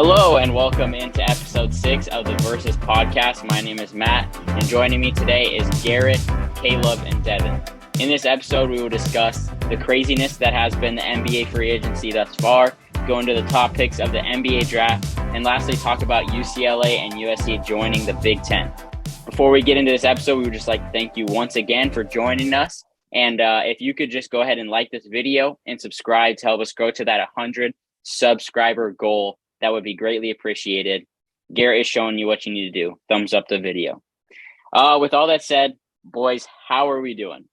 Hello and welcome into episode 6 of the Versus podcast. My name is Matt, and joining me today is Garrett, Caleb, and Devin. In this episode, we will discuss the craziness that has been the NBA free agency thus far, go into the top picks of the NBA draft, and lastly talk about UCLA and USC joining the Big Ten. Before we get into this episode, we would just like to thank you once again for joining us. And if you could just go ahead and like this video and subscribe to help us grow to that 100 subscriber goal, that would be greatly appreciated. Garrett is showing you what you need to do. Thumbs up the video. With all that said, boys, how are we doing?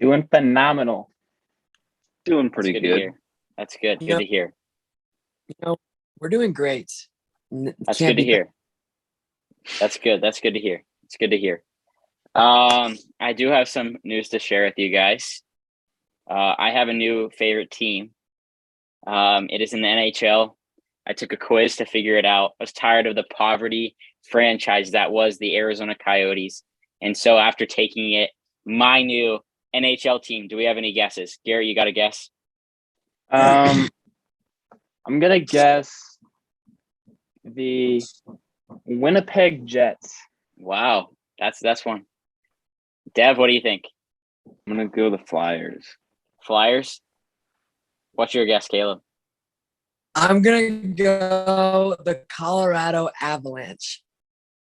Doing phenomenal. Doing pretty good. That's good. Good to hear. We're doing great. That's good to hear. That's good. That's good to hear. It's good to hear. I do have some news to share with you guys. I have a new favorite team. It is in the NHL. I took a quiz to figure it out. I was tired of the poverty franchise that was the Arizona Coyotes. And so after taking it, my new NHL team, do we have any guesses? Garrett, you got a guess? I'm going to guess the Winnipeg Jets. Wow. That's one. Dev, what do you think? I'm going to go the Flyers. Flyers? What's your guess, Caleb? I'm going to go the Colorado Avalanche.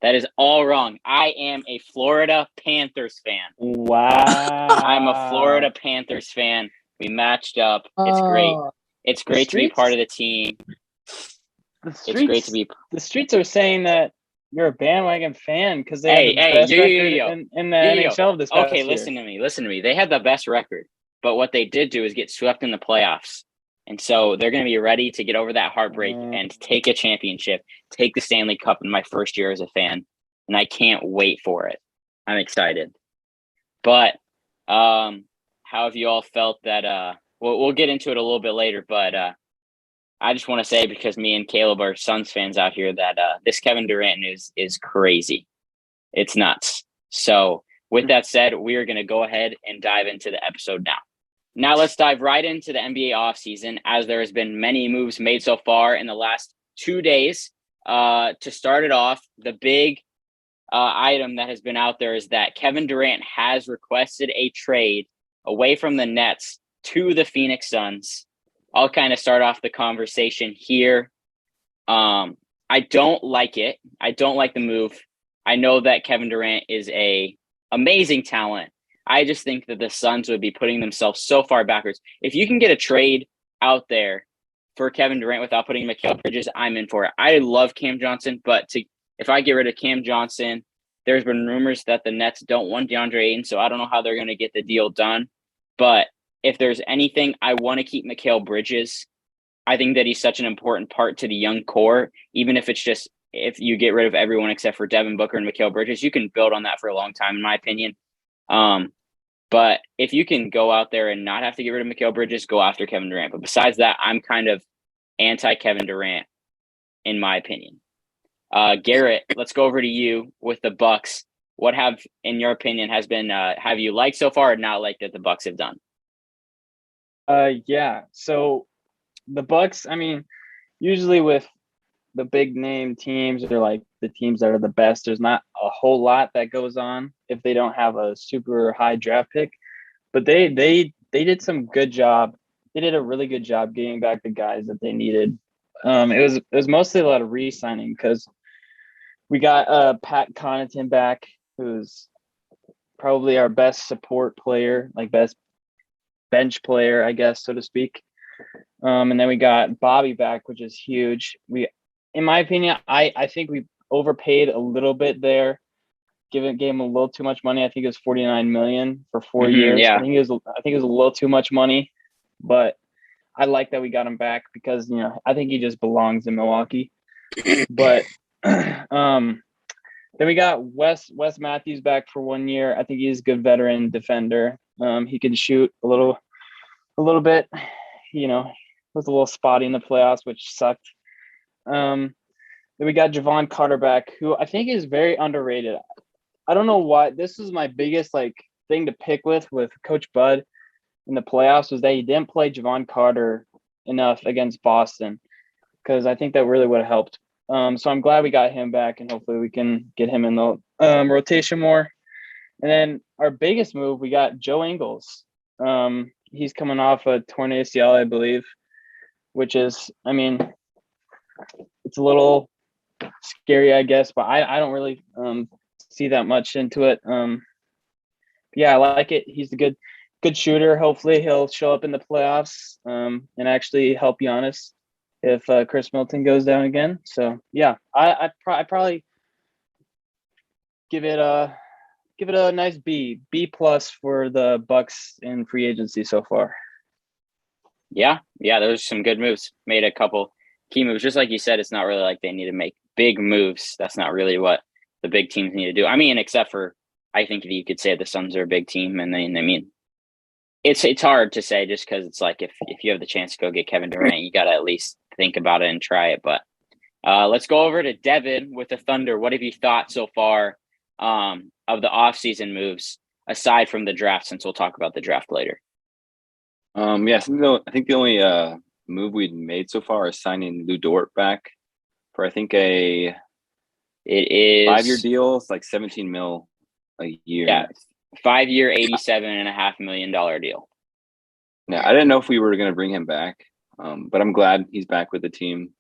That is all wrong. I am a Florida Panthers fan. Wow. I'm a Florida Panthers fan. We matched up. It's great. It's great to be part of the team. It's great to be. The streets are saying that you're a bandwagon fan because they have the best record in the NHL this past year. Listen to me. They had the best record. But what they did do is get swept in the playoffs. And so they're going to be ready to get over that heartbreak and take a championship, take the Stanley Cup in my first year as a fan. And I can't wait for it. I'm excited. But how have you all felt that we'll get into it a little bit later, but I just want to say, because me and Caleb are Suns fans out here, that this Kevin Durant news is crazy. It's nuts. So with that said, we are going to go ahead and dive into the episode now. Now let's dive right into the NBA offseason, as there has been many moves made so far in the last 2 days. To start it off, the big item that has been out there is that Kevin Durant has requested a trade away from the Nets to the Phoenix Suns. I'll kind of start off the conversation here. I don't like it. I don't like the move. I know that Kevin Durant is a amazing talent. I just think that the Suns would be putting themselves so far backwards. If you can get a trade out there for Kevin Durant without putting Mikal Bridges, I'm in for it. I love Cam Johnson, but if I get rid of Cam Johnson, there's been rumors that the Nets don't want DeAndre Ayton, so I don't know how they're going to get the deal done. But if there's anything, I want to keep Mikal Bridges. I think that he's such an important part to the young core, even if it's just if you get rid of everyone except for Devin Booker and Mikal Bridges, you can build on that for a long time, in my opinion. But if you can go out there and not have to get rid of Mikal Bridges, go after Kevin Durant. But besides that, I'm kind of anti-Kevin Durant, in my opinion. Garrett, let's go over to you with the Bucks. What have, in your opinion, have you liked so far or not liked that the Bucks have done? Yeah. So the Bucks, I mean, usually with the big name teams, or like the teams that are the best, there's not a whole lot that goes on if they don't have a super high draft pick. But they did some good job. They did a really good job getting back the guys that they needed. It was mostly a lot of re-signing, because we got Pat Connaughton back, who's probably our best support player, like best bench player, I guess, so to speak. And then we got Bobby back, which is huge. In my opinion, I think we overpaid a little bit there. Gave him a little too much money. I think it was $49 million for 4 years. Yeah. I think it was a little too much money, but I like that we got him back because I think he just belongs in Milwaukee. But then we got Wes Matthews back for 1 year. I think he's a good veteran defender. He can shoot a little bit. Was a little spotty in the playoffs, which sucked. Then we got Javon Carter back, who I think is very underrated. I don't know why. This is my biggest thing to pick with Coach Bud in the playoffs, was that he didn't play Javon Carter enough against Boston. because I think that really would have helped. So I'm glad we got him back, and hopefully we can get him in the rotation more. And then our biggest move, we got Joe Ingles. He's coming off a torn ACL, I believe, which is, I mean, it's a little scary, I guess, but I don't really see that much into it. Yeah, I like it. He's a good shooter. Hopefully he'll show up in the playoffs and actually help Giannis if Chris Middleton goes down again. So yeah, I probably give it a nice B plus for the Bucks in free agency so far. Yeah, those are some good moves. Made a couple key moves. Just like you said, it's not really like they need to make big moves. That's not really what the big teams need to do. I mean, except for, I think you could say the Suns are a big team, and then, I mean, it's hard to say just because it's like if you have the chance to go get Kevin Durant, you got to at least think about it and try it. But let's go over to Devin with the Thunder. What have you thought so far of the offseason moves aside from the draft, since we'll talk about the draft later? I think the only move we'd made so far is signing Lou Dort back for, I think, it is 5-year deal. It's like $17 million a year. Yeah, 5-year, $87.5 million deal. Yeah, I didn't know if we were going to bring him back, but I'm glad he's back with the team.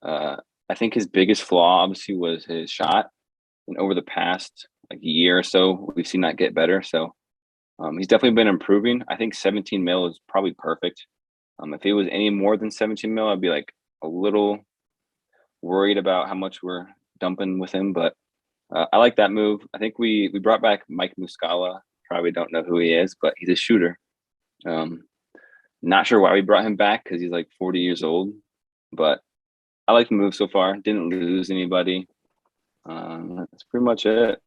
I think his biggest flaw, obviously, was his shot. And over the past year or so, we've seen that get better. So he's definitely been improving. I think 17 mil is probably perfect. If it was any more than 17 mil, I'd be like a little worried about how much we're dumping with him. But I like that move. I think we brought back Mike Muscala. Probably don't know who he is, but he's a shooter. Not sure why we brought him back because he's like 40 years old. But I like the move so far. Didn't lose anybody. That's pretty much it.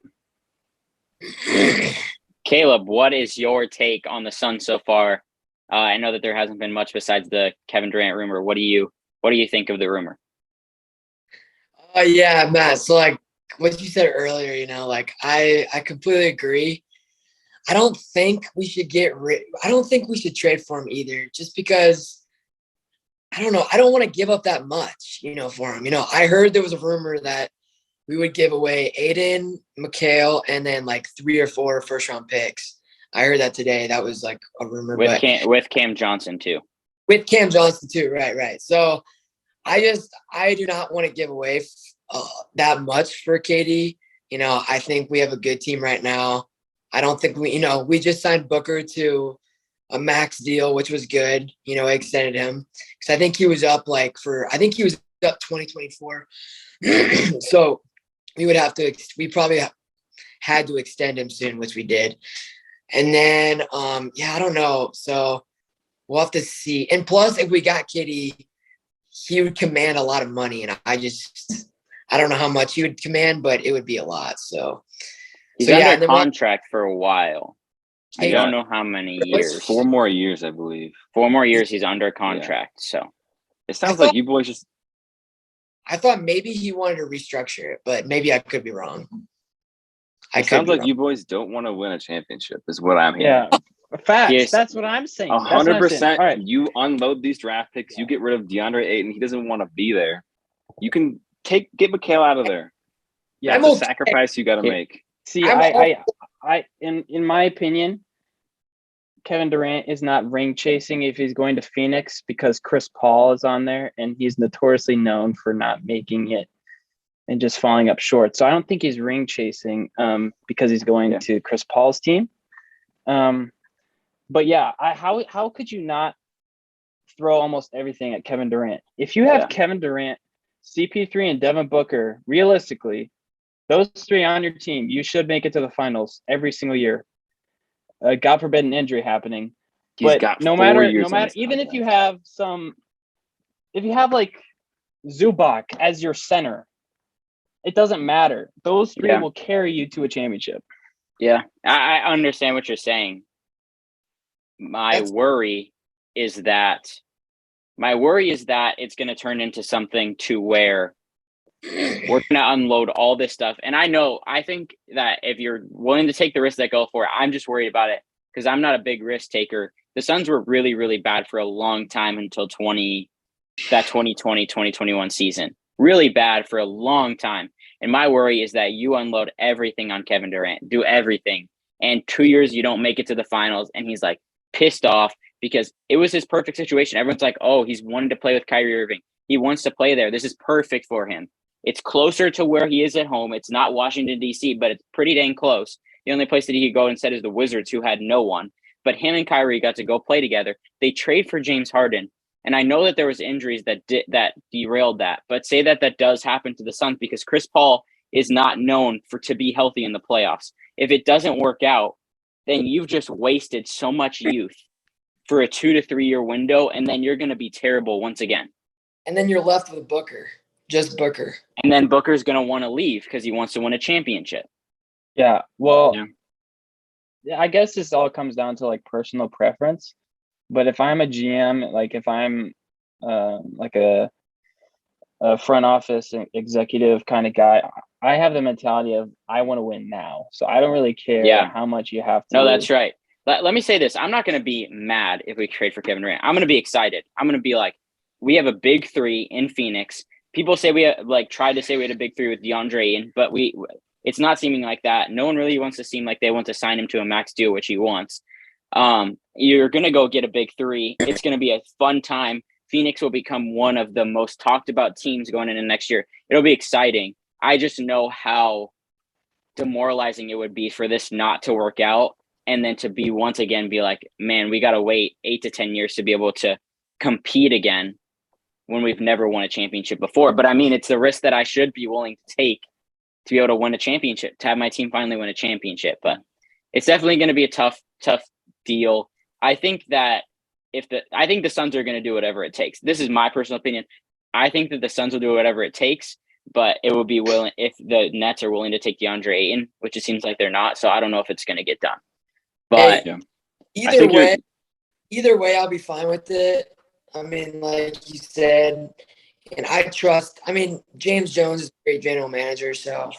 Caleb, what is your take on the Suns so far? I know that there hasn't been much besides the Kevin Durant rumor. What do you think of the rumor? Yeah, Matt. So like what you said earlier, I completely agree. I don't think we should I don't think we should trade for him either, just because I don't know. I don't want to give up that much, for him. I heard there was a rumor that we would give away Aiden, Mikhail, and then like 3 or 4 first-round picks. I heard that today. That was like a rumor. With Cam Johnson too. With Cam Johnson too, right. So I do not want to give away that much for KD. I think we have a good team right now. I don't think we just signed Booker to a max deal, which was good. I extended him because I think he was up 2024. So we probably had to extend him soon, which we did. And then, I don't know. So we'll have to see. And plus, if we got KD, he would command a lot of money. And I don't know how much he would command, but it would be a lot. So he's under contract for a while. I don't know how many years. 4 more years, I believe. 4 more years he's under contract. Yeah. So it sounds like you boys just. I thought maybe he wanted to restructure it, but maybe I could be wrong. It sounds like you boys don't want to win a championship, is what I'm hearing. Yeah, facts. Yes. That's what I'm saying. 100%. Right. You unload these draft picks. You get rid of DeAndre Ayton. He doesn't want to be there. You can get Mikhail out of there. Yeah, it's a sacrifice you got to make. See, I in my opinion, Kevin Durant is not ring chasing if he's going to Phoenix because Chris Paul is on there, and he's notoriously known for not making it and just falling up short. So I don't think he's ring chasing because he's going to Chris Paul's team. But yeah, how could you not throw almost everything at Kevin Durant? If you have Kevin Durant, CP3, and Devin Booker, realistically, those 3 on your team, you should make it to the finals every single year. God forbid an injury happening. But no matter, even if you have like Zubac as your center, it doesn't matter. Those 3 will carry you to a championship. Yeah, I understand what you're saying. My worry is that it's going to turn into something to where we're going to unload all this stuff. And I think that if you're willing to take the risk that go for it, I'm just worried about it because I'm not a big risk taker. The Suns were really, really bad for a long time until 20 that 2020-2021 season. Really bad for a long time. And my worry is that you unload everything on Kevin Durant, do everything. And 2 years you don't make it to the finals, and he's like pissed off because it was his perfect situation. Everyone's like, oh, he's wanted to play with Kyrie Irving. He wants to play there. This is perfect for him. It's closer to where he is at home. It's not Washington, D.C., but it's pretty dang close. The only place that he could go instead is the Wizards, who had no one. But him and Kyrie got to go play together. They trade for James Harden. And I know that there was injuries that derailed that. But say that does happen to the Suns, because Chris Paul is not known to be healthy in the playoffs. If it doesn't work out, then you've just wasted so much youth for a 2 to 3 year window, and then you're going to be terrible once again. And then you're left with Booker, just Booker. And then Booker's going to want to leave because he wants to win a championship. Yeah. Well, yeah, I guess this all comes down to like personal preference. But if I'm a GM, like if I'm like a front office executive kind of guy, I have the mentality of I want to win now. So I don't really care how much you have to. No, that's right. Let me say this. I'm not going to be mad if we trade for Kevin Durant. I'm going to be excited. I'm going to be like, we have a big three in Phoenix. People say we tried to say we had a big three with DeAndre Ayton, but it's not seeming like that. No one really wants to seem like they want to sign him to a max deal, which he wants. You're going to go get a big three. It's going to be a fun time. Phoenix will become one of the most talked about teams going into next year. It'll be exciting. I just know how demoralizing it would be for this not to work out, and then to be once again be like, man, we got to wait 8 to 10 years to be able to compete again when we've never won a championship before. But I mean, it's the risk that I should be willing to take to be able to win a championship, to have my team finally win a championship. But it's definitely going to be a tough deal. I think that I think the Suns are going to do whatever it takes. This is my personal opinion. I think that the Suns will do whatever it takes, but it will be willing if the Nets are willing to take DeAndre Ayton, which it seems like they're not. So I don't know if it's going to get done. But either way, I'll be fine with it. I mean, like you said, and I trust. I mean, James Jones is a great general manager, so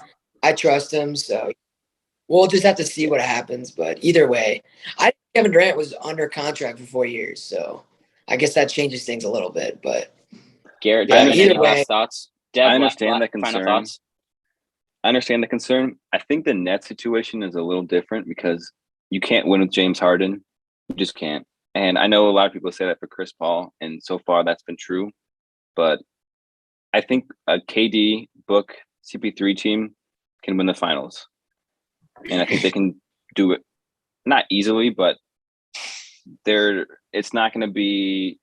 I trust him. So we'll just have to see what happens. But either way, Kevin Durant was under contract for 4 years, so I guess that changes things a little bit. But Garrett, do you have any last thoughts? Deb, I understand the final concern. thoughts? I understand the concern. I think the Nets situation is a little different because you can't win with James Harden. You just can't. And I know a lot of people say that for Chris Paul, and so far that's been true. But I think a KD, Book, CP3 team can win the finals. And I think they can do it not easily, but it's not going to be,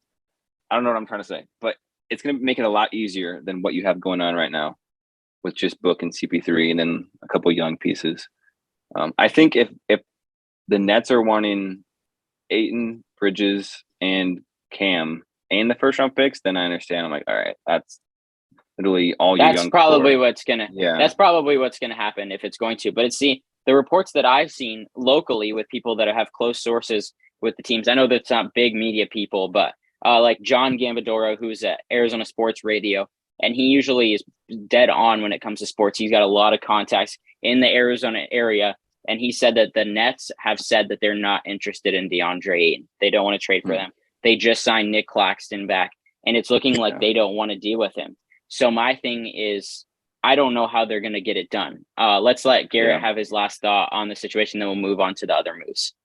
I don't know what I'm trying to say, but it's going to make it a lot easier than what you have going on right now with just Book and CP3 and then a couple young pieces. I think if the Nets are wanting Ayton, Bridges, and Cam and the first round picks, then I understand. I'm like, all right, that's literally all your young core. That's probably what's gonna happen if it's going to. But it's the reports that I've seen locally with people that have close sources with the teams. I know that's not big media people, but like John Gambadoro, who's at Arizona Sports Radio, and he usually is dead on when it comes to sports. He's got a lot of contacts in the Arizona area. And he said that the Nets have said that they're not interested in DeAndre Ayton. They don't want to trade for them. They just signed Nick Claxton back, and it's looking like they don't want to deal with him. So my thing is, I don't know how they're going to get it done. Let's let Garrett have his last thought on the situation, then we'll move on to the other moves.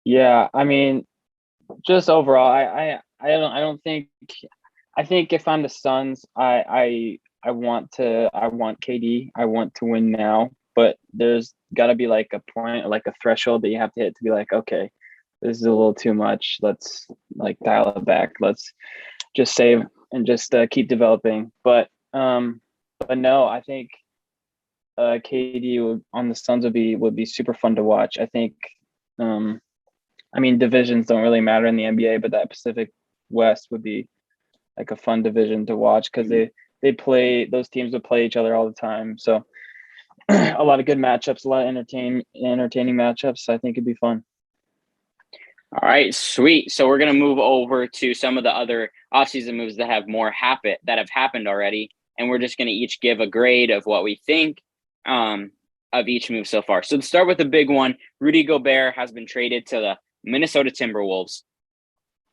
Yeah, I mean, just overall, I think if I'm the Suns, I want KD. I want to win now. But there's got to be like a point, like a threshold that you have to hit to be like, okay, this is a little too much. Let's like dial it back. Let's just save and just keep developing. But no, I think KD on the Suns would be super fun to watch. I think, I mean, divisions don't really matter in the NBA, but that Pacific West would be like a fun division to watch because those teams would play each other all the time. So. A lot of good matchups, a lot of entertaining matchups. I think it'd be fun. All right, sweet. So we're going to move over to some of the other offseason moves that have happened already. And we're just going to each give a grade of what we think of each move so far. So to start with the big one, Rudy Gobert has been traded to the Minnesota Timberwolves.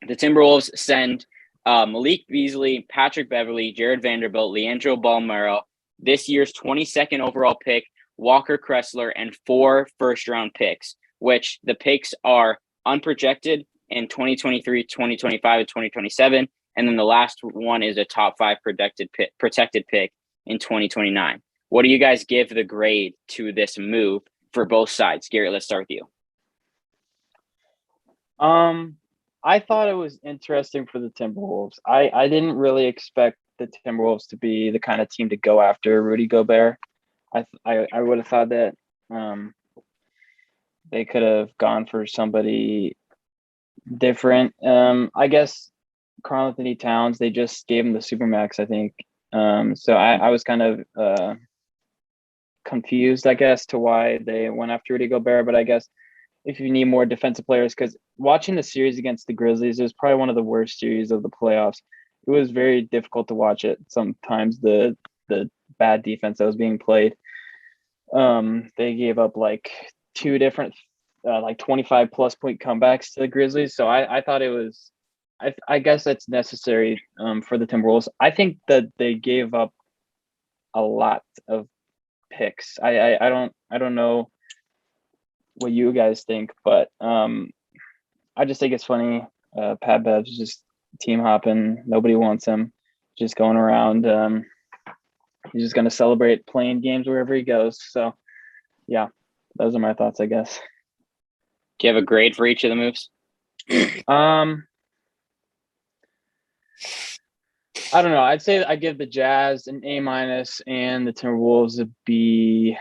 The Timberwolves send Malik Beasley, Patrick Beverly, Jared Vanderbilt, Leandro Balmero, this year's 22nd overall pick, Walker Kressler, and 4 first-round picks, which the picks are unprojected in 2023, 2025, and 2027. And then the last one is a top 5 protected pick in 2029. What do you guys give the grade to this move for both sides? Garrett, let's start with you. I thought it was interesting for the Timberwolves. I didn't really expect the Timberwolves to be the kind of team to go after Rudy Gobert. I would have thought that they could have gone for somebody different. I guess Karl Anthony Towns, they just gave him the Supermax, I think. So I was kind of confused, I guess, to why they went after Rudy Gobert. But I guess if you need more defensive players, because watching the series against the Grizzlies, it was probably one of the worst series of the playoffs. It was very difficult to watch it. Sometimes the bad defense that was being played. They gave up like 2 different like 25 plus point comebacks to the Grizzlies. So I thought it was, I guess that's necessary for the Timberwolves. I think that they gave up a lot of picks. I don't know what you guys think, but I just think it's funny. Pat Bev's just team hopping. Nobody wants him. Just going around. He's just going to celebrate playing games wherever he goes. So, yeah, those are my thoughts, I guess. Do you have a grade for each of the moves? I don't know. I'd say I give the Jazz an A- and the Timberwolves a B.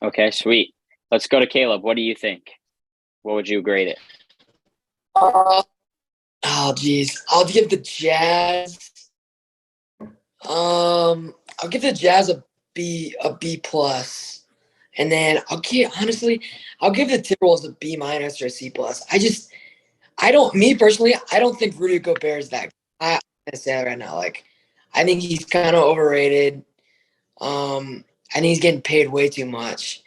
Okay, sweet. Let's go to Caleb. What do you think? What would you grade it? Oh, geez. I'll give the Jazz. I'll give the Jazz a B plus, and then I'll give the Timberwolves a B- or a C+. Me personally, I don't think Rudy Gobert is that. I'm gonna say that right now. Like, I think he's kind of overrated. I think he's getting paid way too much.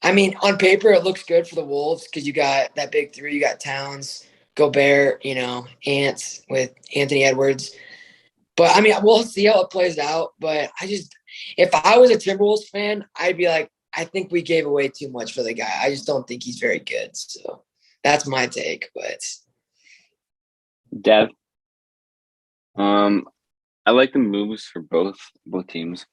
I mean, on paper, it looks good for the Wolves because you got that big 3. You got Towns, Gobert, Ants with Anthony Edwards. But, I mean, we'll see how it plays out. But if I was a Timberwolves fan, I'd be like, I think we gave away too much for the guy. I just don't think he's very good. So that's my take. But Dev? I like the moves for both teams.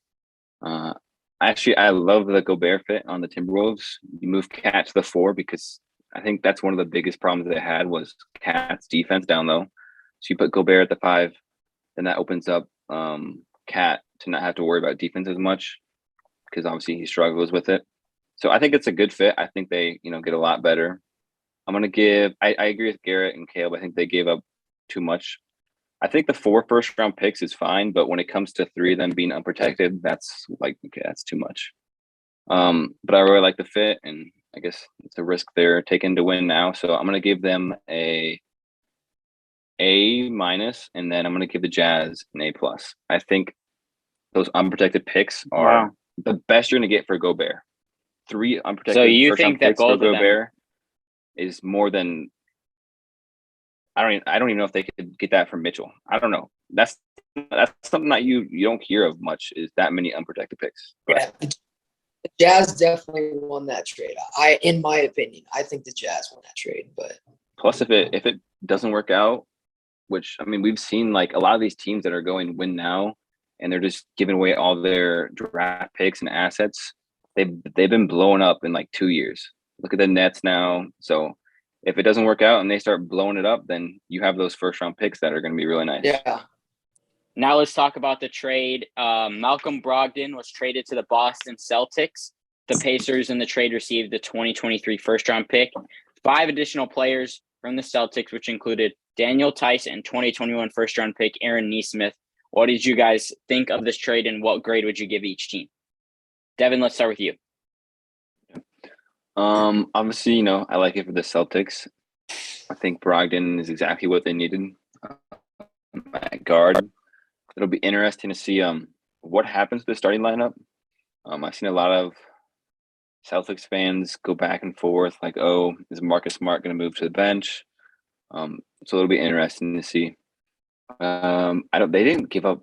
Actually, I love the Gobert fit on the Timberwolves. You move Cat to the 4 because I think that's one of the biggest problems they had was Cat's defense down low. So you put Gobert at the 5, then that opens up Cat to not have to worry about defense as much because obviously he struggles with it. So I think it's a good fit. I think they, get a lot better. I'm going to give – I agree with Garrett and Caleb. I think they gave up too much. I think the 4 first-round picks is fine, but when it comes to 3 of them being unprotected, that's like, okay, that's too much. But I really like the fit, and I guess it's a risk they're taking to win now. So I'm going to give them a A-, and then I'm going to give the Jazz an A+. I think those unprotected picks are the best you're going to get for Gobert. 3 unprotected So you first-round think that picks for both of them Gobert is more than – I don't even know if they could get that from Mitchell. I don't know. That's something that you don't hear of much is that many unprotected picks. yeah, the Jazz definitely won that trade. In my opinion, I think the Jazz won that trade. But plus, if it doesn't work out, which I mean, we've seen like a lot of these teams that are going win now, and they're just giving away all their draft picks and assets. They've been blowing up in like 2 years. Look at the Nets now. So if it doesn't work out and they start blowing it up, then you have those first-round picks that are going to be really nice. yeah. Now let's talk about the trade. Malcolm Brogdon was traded to the Boston Celtics. The Pacers in the trade received the 2023 first-round pick. 5 additional players from the Celtics, which included Daniel Tice and 2021 first-round pick Aaron Nesmith. What did you guys think of this trade, and what grade would you give each team? Devin, let's start with you. Obviously, I like it for the Celtics. I think Brogdon is exactly what they needed at guard. It'll be interesting to see what happens to the starting lineup. I've seen a lot of Celtics fans go back and forth like, oh, is Marcus Smart going to move to the bench? So it'll be interesting to see. They didn't give up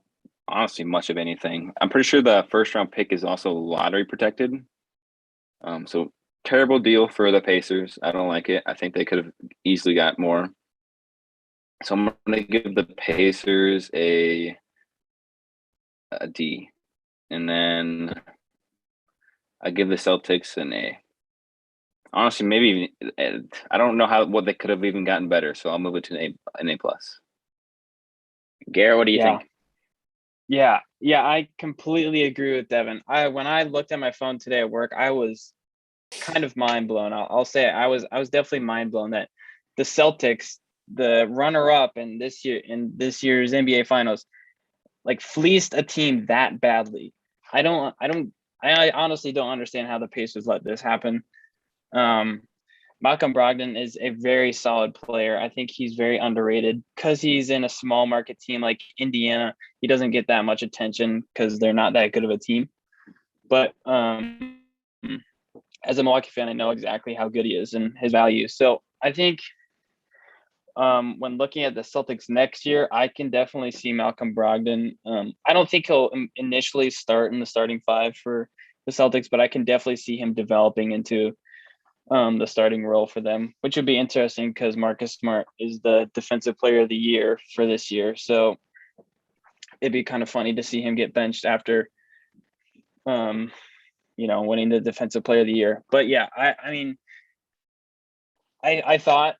honestly much of anything. I'm pretty sure the first round pick is also lottery protected. So terrible deal for the Pacers. I don't like it. I think they could have easily got more. So I'm going to give the Pacers a D. And then I give the Celtics an A. Honestly, maybe I don't know what they could have even gotten better. So I'll move it to an A plus. Garrett, what do you think? Yeah, I completely agree with Devin. When I looked at my phone today at work, I was kind of mind blown. I'll say it. I was definitely mind blown that the Celtics, the runner up in this year's NBA Finals, like fleeced a team that badly. I honestly don't understand how the Pacers let this happen. Malcolm Brogdon is a very solid player. I think he's very underrated because he's in a small market team like Indiana. He doesn't get that much attention because they're not that good of a team. But as a Milwaukee fan, I know exactly how good he is and his value. So I think when looking at the Celtics next year, I can definitely see Malcolm Brogdon. I don't think he'll initially start in the starting five for the Celtics, but I can definitely see him developing into the starting role for them, which would be interesting because Marcus Smart is the defensive player of the year for this year. So it'd be kind of funny to see him get benched after, winning the defensive player of the year. But yeah, I thought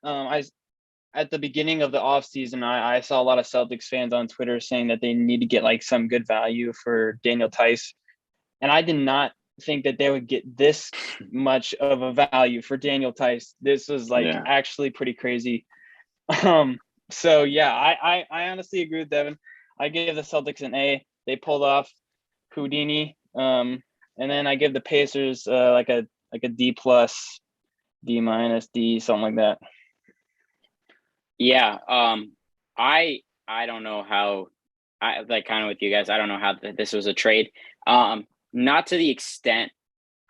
at the beginning of the offseason, I saw a lot of Celtics fans on Twitter saying that they need to get like some good value for Daniel Tice. And I did not think that they would get this much of a value for Daniel Tice. This was actually pretty crazy. So yeah, I honestly agree with Devin. I gave the Celtics an A. They pulled off Houdini. And then I give the Pacers like a D plus, D minus, D, something like that. Yeah. I don't know how I like kind of with you guys. I don't know how this was a trade. Not to the extent.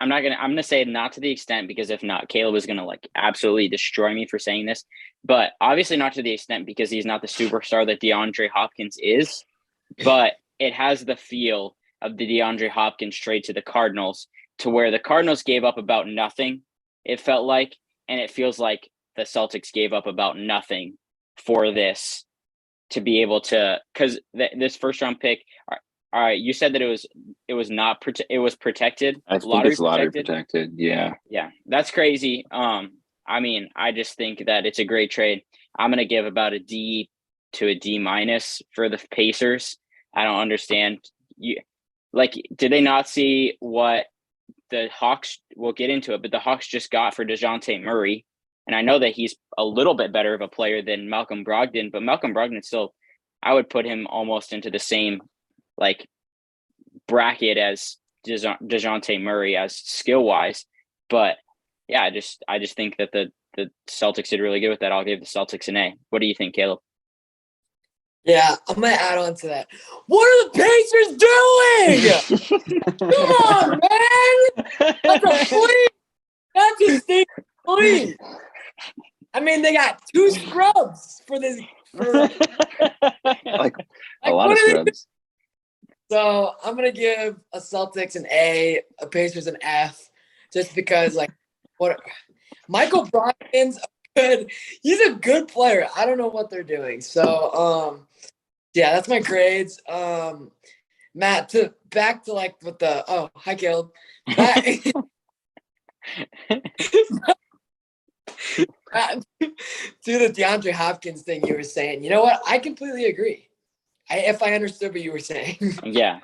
I'm gonna say not to the extent because if not, Caleb is gonna like absolutely destroy me for saying this. But obviously not to the extent because he's not the superstar that DeAndre Hopkins is. But it has the feel of the DeAndre Hopkins trade to the Cardinals, to where the Cardinals gave up about nothing, it felt like, and it feels like the Celtics gave up about nothing for this to be able to, because this first round pick, all right, you said that it was protected. I think it's lottery protected. Yeah. Yeah, that's crazy. I just think that it's a great trade. I'm gonna give about a D to a D minus for the Pacers. I don't understand. Did they not see what the Hawks? We'll get into it, but the Hawks just got for DeJounte Murray, and I know that he's a little bit better of a player than Malcolm Brogdon, but Malcolm Brogdon still, I would put him almost into the same like bracket as DeJounte Murray as skill wise. But yeah, I just think that the Celtics did really good with that. I'll give the Celtics an A. What do you think, Caleb? Yeah, I'm gonna add on to that. What are the Pacers doing? Come on, man! That's a fleet. That's a stink fleet. I mean, they got 2 scrubs for this. Like a lot of scrubs. So I'm gonna give a Celtics an A, a Pacers an F, just because Michael Brogdon's he's a good player. I don't know what they're doing. So yeah, that's my grades. Matt, back to like with the hi Caleb. To the DeAndre Hopkins thing you were saying. You know what? I completely agree. If I understood what you were saying. Yeah.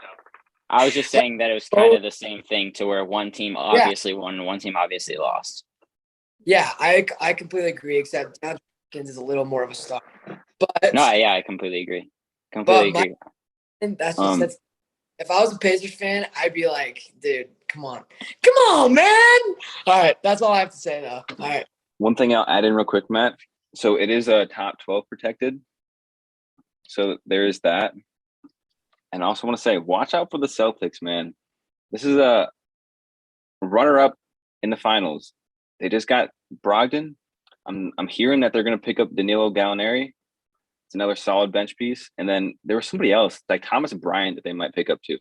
I was just saying that it was kind of the same thing to where one team obviously won and one team obviously lost. Yeah, I completely agree, except DeAndre Hopkins is a little more of a star. But no, yeah, I completely agree. Agree. That's just if I was a Pacers fan, I'd be like, dude, come on, man. All right, that's all I have to say though. All right. One thing I'll add in real quick, Matt. So it is a top 12 protected. So there is that. And I also want to say, watch out for the Celtics, man. This is a runner-up in the finals. They just got Brogdon. I'm hearing that they're going to pick up Danilo Gallinari. It's another solid bench piece. And then there was somebody else, like Thomas Bryant, that they might pick up too.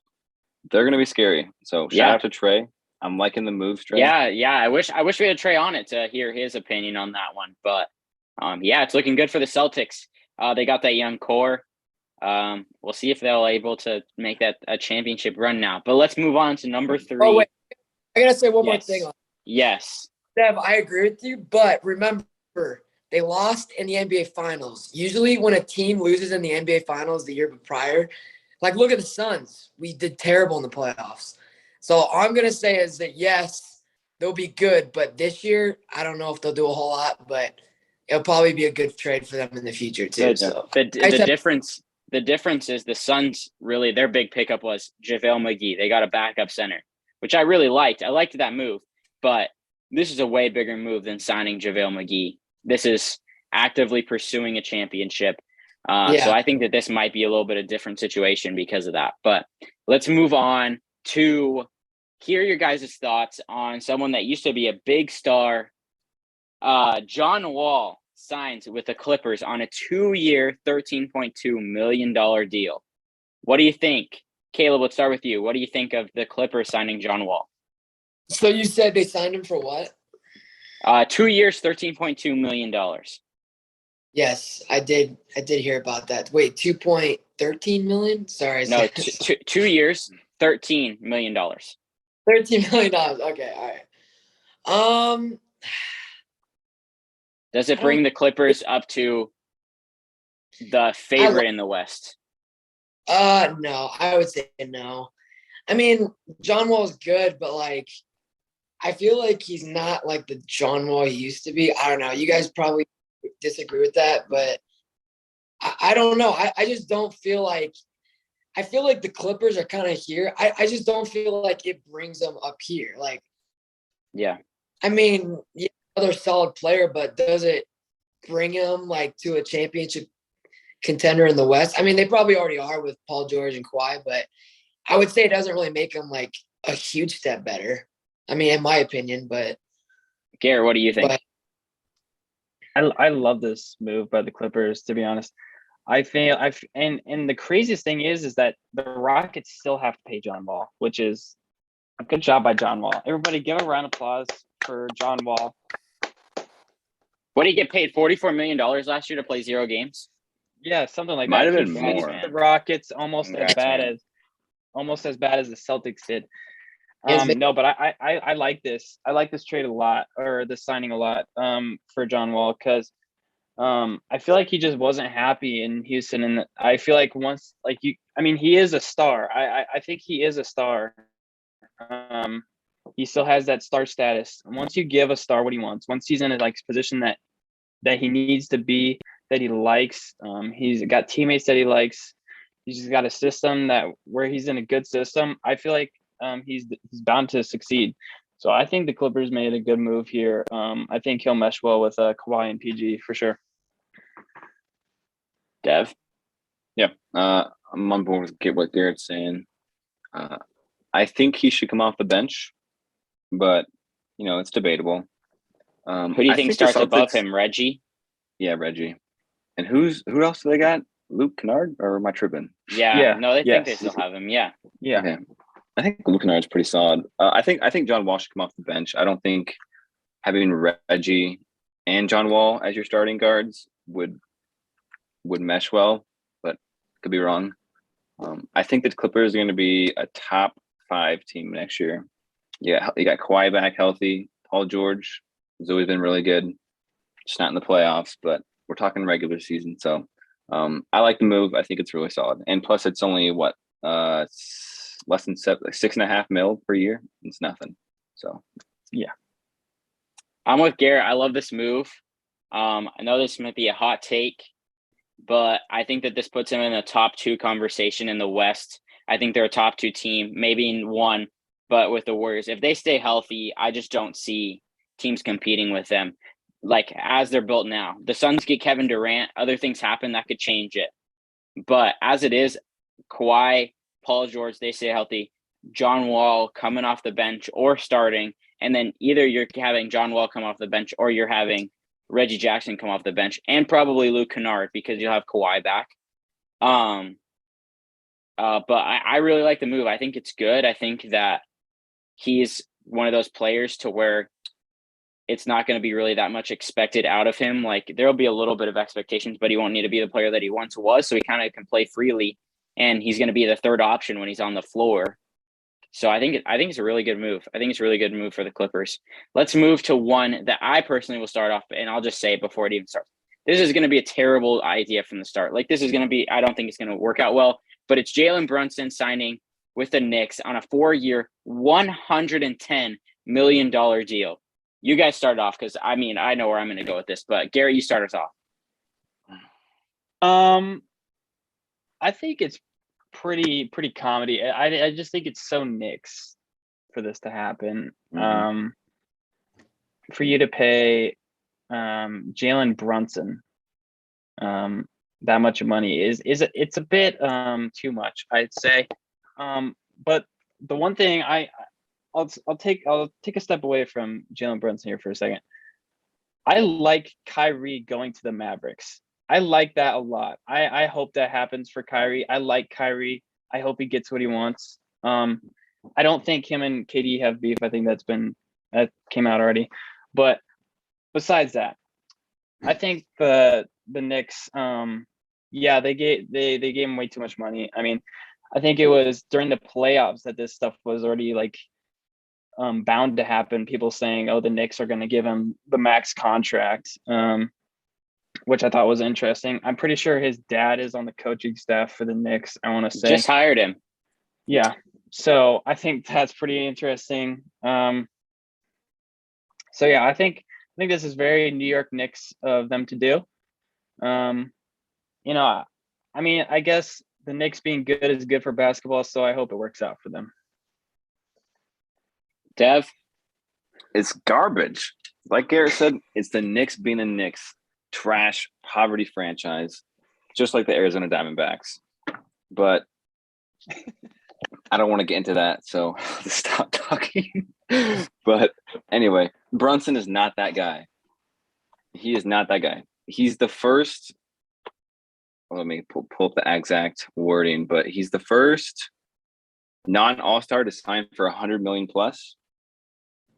They're going to be scary. So shout out to Trey. I'm liking the moves, Trey. Yeah. I wish we had Trey on it to hear his opinion on that one. But it's looking good for the Celtics. They got that young core. We'll see if they'll able to make that a championship run now. But let's move on to number 3. Oh wait, I gotta say one more thing. Yes. Dev, I agree with you, but remember, they lost in the NBA Finals. Usually when a team loses in the NBA Finals the year prior, like look at the Suns. We did terrible in the playoffs. So all I'm going to say is that, yes, they'll be good. But this year, I don't know if they'll do a whole lot. But it'll probably be a good trade for them in the future too. The difference is the Suns really, their big pickup was JaVale McGee. They got a backup center, which I really liked. I liked that move. But this is a way bigger move than signing JaVale McGee. This is actively pursuing a championship. So I think that this might be a little bit of a different situation because of that. But let's move on to hear your guys' thoughts on someone that used to be a big star. John Wall signs with the Clippers on a 2-year, $13.2 million deal. What do you think? Caleb, let's start with you. What do you think of the Clippers signing John Wall? So you said they signed him for what? 2 years, $13.2 million. Yes, I did hear about that. Wait, 2.13 million? Sorry. No, 2 years, $13 million. $13 million. Okay, all right. Does it bring the Clippers up to the favorite in the West? No, I would say no. I mean, John Wall's good, but like, I feel like he's not like the John Wall he used to be. I don't know. You guys probably disagree with that, but I don't know. I just don't feel like – I feel like the Clippers are kind of here. I just don't feel like it brings them up here. Like, yeah. I mean, yeah, another solid player, but does it bring him like to a championship contender in the West? I mean, they probably already are with Paul George and Kawhi, but I would say it doesn't really make him like a huge step better. I mean, in my opinion, but Garrett, what do you think? I love this move by the Clippers, to be honest. And the craziest thing is that the Rockets still have to pay John Wall, which is a good job by John Wall. Everybody give a round of applause for John Wall. What did he get paid? $44 million last year to play 0 games? Yeah, something like Might that. have been more. The Rockets almost Congrats, as bad as the Celtics did. Yes, No, but I like this. I like this trade a lot, or this signing a lot, for John Wall, because I feel like he just wasn't happy in Houston, and I feel like he is a star. I think he is a star. He still has that star status. And once you give a star what he wants, once he's in a position that he needs to be, that he likes, he's got teammates that he likes. He's just got a system where he's in a good system. I feel like he's bound to succeed. So I think the Clippers made a good move here. I think he'll mesh well with Kawhi and PG for sure. Dev? Yeah, I'm on board with what Garrett's saying. I think he should come off the bench, but it's debatable. Who do you think starts above him? Reggie? Yeah, Reggie. And who else do they got? Luke Kennard, or am I tripping? Yeah. No, they think they still have him. Yeah. Okay. I think Luke Kennard's pretty solid. I think John Wall should come off the bench. I don't think having Reggie and John Wall as your starting guards would mesh well, but could be wrong. I think the Clippers are going to be a top 5 team next year. Yeah, you got Kawhi back healthy. Paul George has always been really good. Just not in the playoffs, but we're talking regular season. So I like the move. I think it's really solid. And plus, it's only less than $6.5 million per year. It's nothing. So yeah, I'm with Garrett. I love this move. I know this might be a hot take, but I think that this puts him in a top 2 conversation in the West. I think they're a top 2 team, maybe in 1, but with the Warriors, if they stay healthy, I just don't see teams competing with them like as they're built now. The Suns get Kevin Durant, other things happen that could change it. But as it is, Kawhi, Paul George, they stay healthy. John Wall coming off the bench or starting, and then either you're having John Wall come off the bench or you're having Reggie Jackson come off the bench, and probably Luke Kennard because you'll have Kawhi back. But I really like the move. I think it's good. I think that he's one of those players to where it's not going to be really that much expected out of him. Like there'll be a little bit of expectations, but he won't need to be the player that he once was. So he kind of can play freely, and he's going to be the third option when he's on the floor. So I think it's a really good move. I think it's a really good move for the Clippers. Let's move to one that I personally will start off, and I'll just say it before it even starts. This is going to be a terrible idea from the start. Like this is going to be, I don't think it's going to work out well, but it's Jalen Brunson signing with the Knicks on a 4-year, $110 million deal. You guys start off because I know where I'm going to go with this, but Gary, you start us off. I think it's pretty comedy. I just think it's so Knicks for this to happen. Mhm. For you to pay Jalen Brunson that much money it's a bit too much, I'd say. But the one thing I'll take a step away from Jalen Brunson here for a second. I like Kyrie going to the Mavericks. I like that a lot. I hope that happens for Kyrie. I like Kyrie. I hope he gets what he wants. I don't think him and KD have beef. I think that came out already. But besides that, I think the Knicks, they gave him way too much money. I mean, I think it was during the playoffs that this stuff was already like bound to happen. People saying, "Oh, the Knicks are going to give him the max contract," which I thought was interesting. I'm pretty sure his dad is on the coaching staff for the Knicks. I want to say Just hired him. Yeah, so I think that's pretty interesting. So yeah, I think this is very New York Knicks of them to do. I mean, I guess the Knicks being good is good for basketball, so I hope it works out for them. Dev? It's garbage. Like Garrett said, it's the Knicks being the Knicks. Trash, poverty franchise, just like the Arizona Diamondbacks. But I don't want to get into that, so I'll just stop talking. But anyway, Brunson is not that guy. He is not that guy. He's the first. Let me pull up the exact wording, but he's the first non-All-Star to sign for $100 million plus.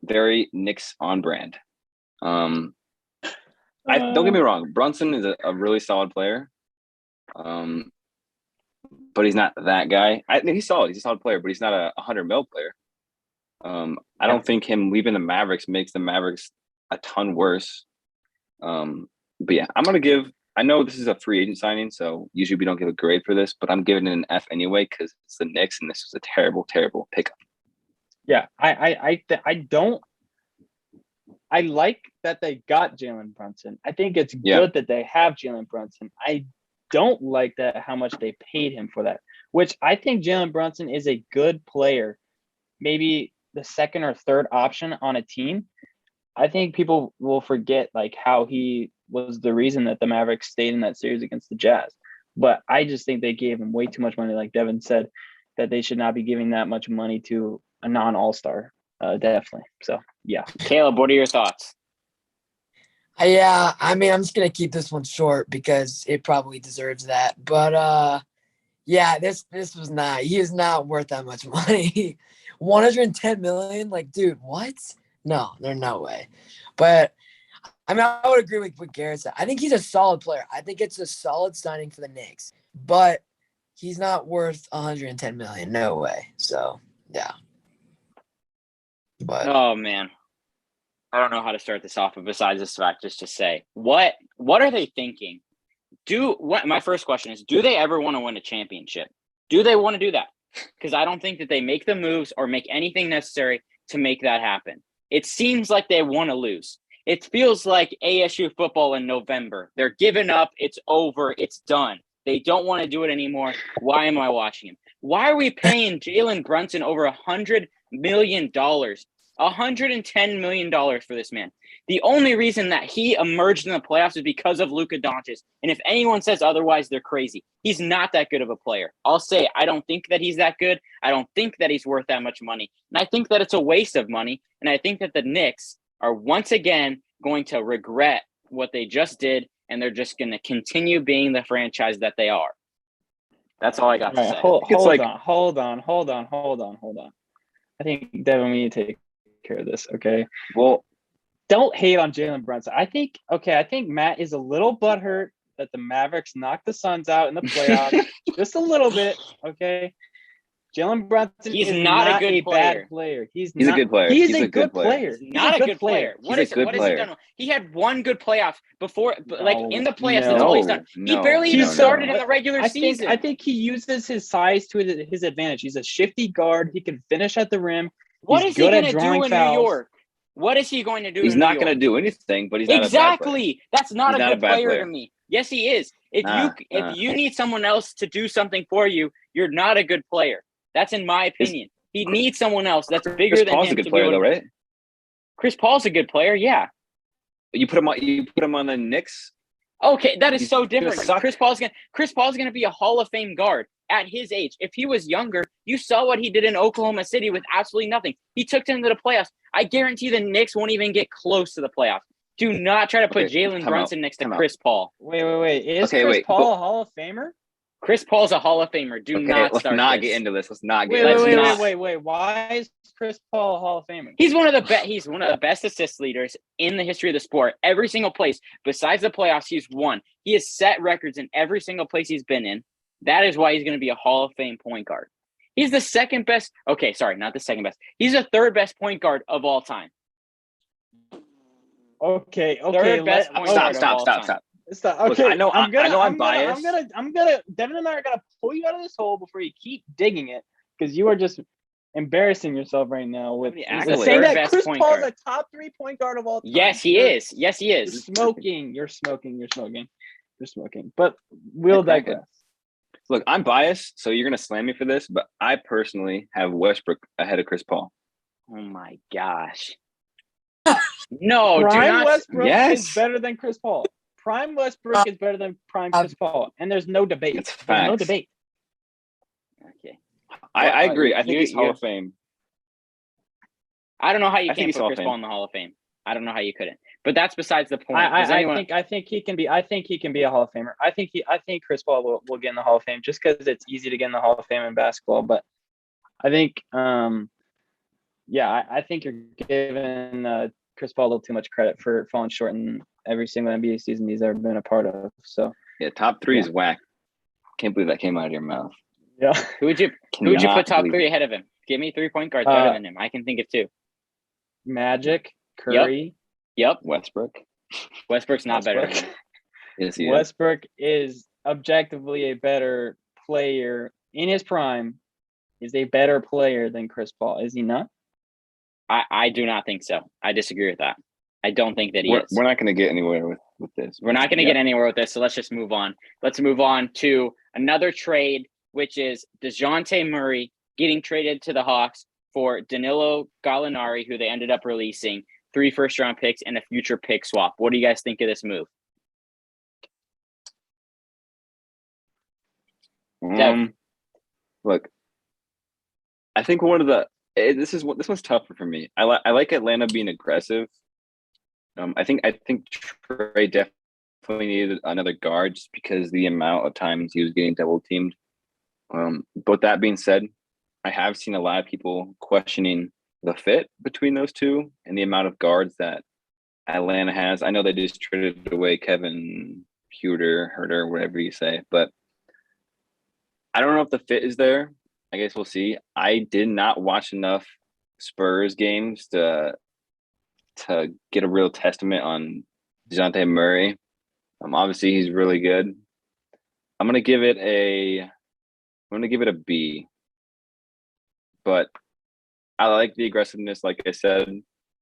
Very Knicks on brand. Don't get me wrong. Brunson is a really solid player. But he's not that guy. I think he's solid. He's a solid player, but he's not a $100 million player. I don't think him leaving the Mavericks makes the Mavericks a ton worse. But yeah, I know this is a free agent signing, so usually we don't give a grade for this, but I'm giving it an F anyway because it's the Knicks, and this was a terrible, terrible pickup. Yeah, I like that they got Jalen Brunson. I think it's good that they have Jalen Brunson. I don't like that how much they paid him for that, which I think Jalen Brunson is a good player, maybe the second or third option on a team. I think people will forget like how he was the reason that the Mavericks stayed in that series against the Jazz. But I just think they gave him way too much money, like Devin said, that they should not be giving that much money to a non-All-Star. Definitely. So yeah. Caleb, what are your thoughts? Yeah, I mean, I'm just gonna keep this one short because it probably deserves that. But yeah, this was not. He is not worth that much money. 110 million, like, dude, what? No, there's no way. But I mean, I would agree with what Garrett said. I think he's a solid player. I think it's a solid signing for the Knicks, but he's not worth 110 million. No way. So yeah. But Oh man, I don't know how to start this off, but besides this fact, just to say, what are they thinking? My first question is, do they ever want to win a championship? Do they want to do that? Because I don't think that they make the moves or make anything necessary to make that happen. It seems like they want to lose. It feels like ASU football in November. They're giving up. It's over. It's done. They don't want to do it anymore. Why am I watching him? Why are we paying Jalen Brunson over $100 million? $110 million for this man. The only reason that he emerged in the playoffs is because of Luka Doncic. And if anyone says otherwise, they're crazy. He's not that good of a player. I'll say I don't think that he's that good. I don't think that he's worth that much money. And I think that it's a waste of money. And I think that the Knicks are once again going to regret what they just did, and they're just going to continue being the franchise that they are. That's all I got to All right, say. hold on. I think, Devin, we need to take care of this, okay? Well, Don't hate on Jalen Brunson. I think Matt is a little butthurt that the Mavericks knocked the Suns out in the playoffs. Just a little bit, okay? Jalen Brunson He's is not a not good a player. bad player. He's a good player. He's a good player. He's not a good player. He's a good What has he player. done? He had one good playoff before, like in the playoffs. That's No, all he's done. He barely even started in the regular season. I think he uses his size to his advantage. He's a shifty guard. He can finish at the rim. What He's is he good going at to do drawing in fouls. New York? What is he going to do? He's in not New going to York? do anything, but he's not a bad player. Exactly. That's not He's a not good a bad player player. to me. Yes, he is. If Nah. you need someone else to do something for you, you're not a good player. That's in my opinion. He needs someone else that's bigger Chris than Paul's him a good to player, be able though, to- right? Chris Paul's a good player, yeah. You put him on the Knicks. Okay, that is He's so gonna different. suck. Chris Paul's gonna be a Hall of Fame guard at his age. If he was younger, you saw what he did in Oklahoma City with absolutely nothing. He took them to the playoffs. I guarantee the Knicks won't even get close to the playoffs. Do not try to put Okay, Jalen time Brunson out. next to Time out. Chris Paul. Wait. Is Okay, Chris wait, Paul but- a Hall of Famer? Chris Paul's a Hall of Famer. Do Okay, not let's start not this. get into this. Let's not get Wait. into Let's this. not. Why is Chris Paul a Hall of Famer? He's one of the best assist leaders in the history of the sport. Every single place besides the playoffs, he's won. He has set records in every single place he's been in. That is why he's going to be a Hall of Fame point guard. He's the second best. Okay, sorry, not the second best. He's the third best point guard of all time. Okay. Third best point guard of all time. Stop. Look, Okay, I know I'm biased. Devin and I are gonna pull you out of this hole before you keep digging it, because you are just embarrassing yourself right now with He's the saying third that best Chris point Paul is guard. a top 3 point guard of all time. Yes, he is. Yes, he You're is. smoking. But we'll Yeah, crack it. digress. Look, I'm biased, so you're gonna slam me for this, but I personally have Westbrook ahead of Chris Paul. Oh my gosh. No, do Prime not. Westbrook Yes. is better than Chris Paul. Prime Westbrook is better than prime Chris Paul, and there's no debate. It's There's no facts. debate. Okay. I agree. I think you- he's Hall you- of Fame. I don't know how you I think can't he's put Hall of Chris Fame. Paul in the Hall of Fame. I don't know how you couldn't. But that's besides the point. Does I anyone- think he can be. I think he can be a Hall of Famer. I think Chris Paul will get in the Hall of Fame just because it's easy to get in the Hall of Fame in basketball. But I think, I think you're giving Chris Paul a little too much credit for falling short in every single NBA season he's ever been a part of. So Yeah, top 3 is whack. Can't believe that came out of your mouth. yeah, who would you Cannot put top believe 3 it. ahead of him? Give me 3 point guards better than him. I can think of 2. Magic, Curry. Yep. Westbrook. Westbrook's not better than Westbrook. him. Yes, he is. Westbrook is objectively a better player in his prime. Is a better player than Chris Paul. Is he not? I do not think so. I disagree with that. I don't think that he is. We're not going to get anywhere with this. We're not going to get anywhere with this, so let's just move on. Let's move on to another trade, which is DeJounte Murray getting traded to the Hawks for Danilo Gallinari, who they ended up releasing, 3 first-round picks and a future pick swap. What do you guys think of this move? Look, I think this one's tougher for me. I like Atlanta being aggressive. I think Trey definitely needed another guard just because the amount of times he was getting double teamed. But that being said, I have seen a lot of people questioning the fit between those two and the amount of guards that Atlanta has. I know they just traded away Kevin Herter, whatever you say, but I don't know if the fit is there. I guess we'll see. I did not watch enough Spurs games to get a real testament on DeJounte Murray. Obviously he's really good. I'm gonna give it a B. But I like the aggressiveness, like I said.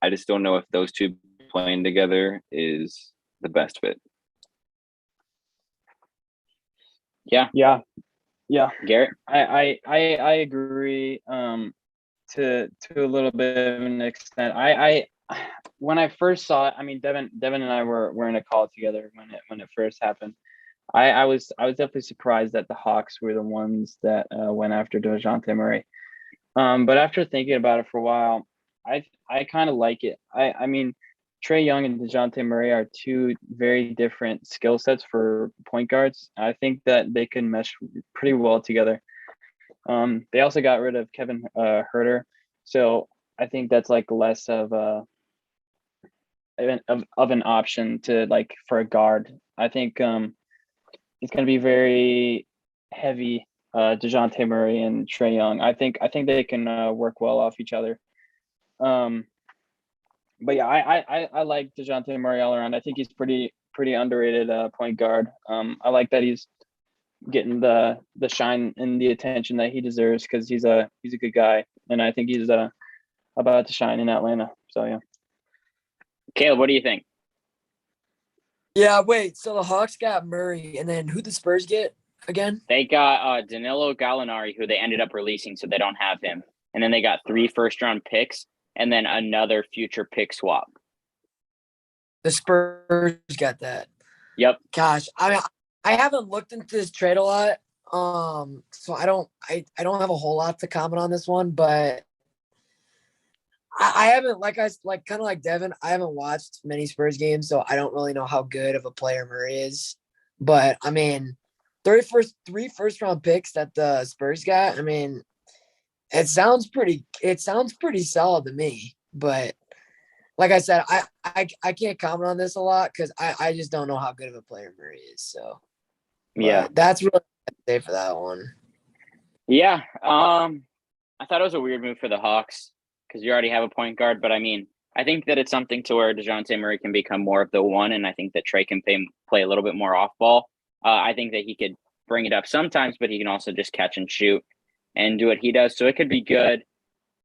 I just don't know if those two playing together is the best fit. Yeah. Garrett? I agree to a little bit of an extent. I when I first saw it, I mean Devin and I were in a call together when it first happened. I was definitely surprised that the Hawks were the ones that went after DeJounte Murray. But after thinking about it for a while, I kind of like it. I mean, Trae Young and DeJounte Murray are two very different skill sets for point guards. I think that they can mesh pretty well together. They also got rid of Kevin Herter, so I think that's like less of an option to like for a guard. I think it's going to be very heavy. DeJounte Murray and Trae Young. I think they can work well off each other. But yeah, I like DeJounte Murray all around. I think he's pretty underrated point guard. I like that he's getting the shine and the attention that he deserves because he's a good guy, and I think he's about to shine in Atlanta. So yeah. Caleb, what do you think? Yeah, wait. So the Hawks got Murray, and then who the Spurs get again? They got Danilo Gallinari, who they ended up releasing, so they don't have him. And then they got 3 first-round picks and then another future pick swap. The Spurs got that. Yep. Gosh, I haven't looked into this trade a lot, so I don't have a whole lot to comment on this one, but I haven't kind of like Devin. I haven't watched many Spurs games, so I don't really know how good of a player Murray is. But I mean, three first round picks that the Spurs got. I mean, it sounds pretty solid to me. But like I said, I can't comment on this a lot because I just don't know how good of a player Murray is. So yeah, that's really what I'd say for that one. Yeah. I thought it was a weird move for the Hawks because you already have a point guard. But I mean, I think that it's something to where DeJounte Murray can become more of the one, and I think that Trae can play a little bit more off ball. I think that he could bring it up sometimes, but he can also just catch and shoot and do what he does. So it could be good.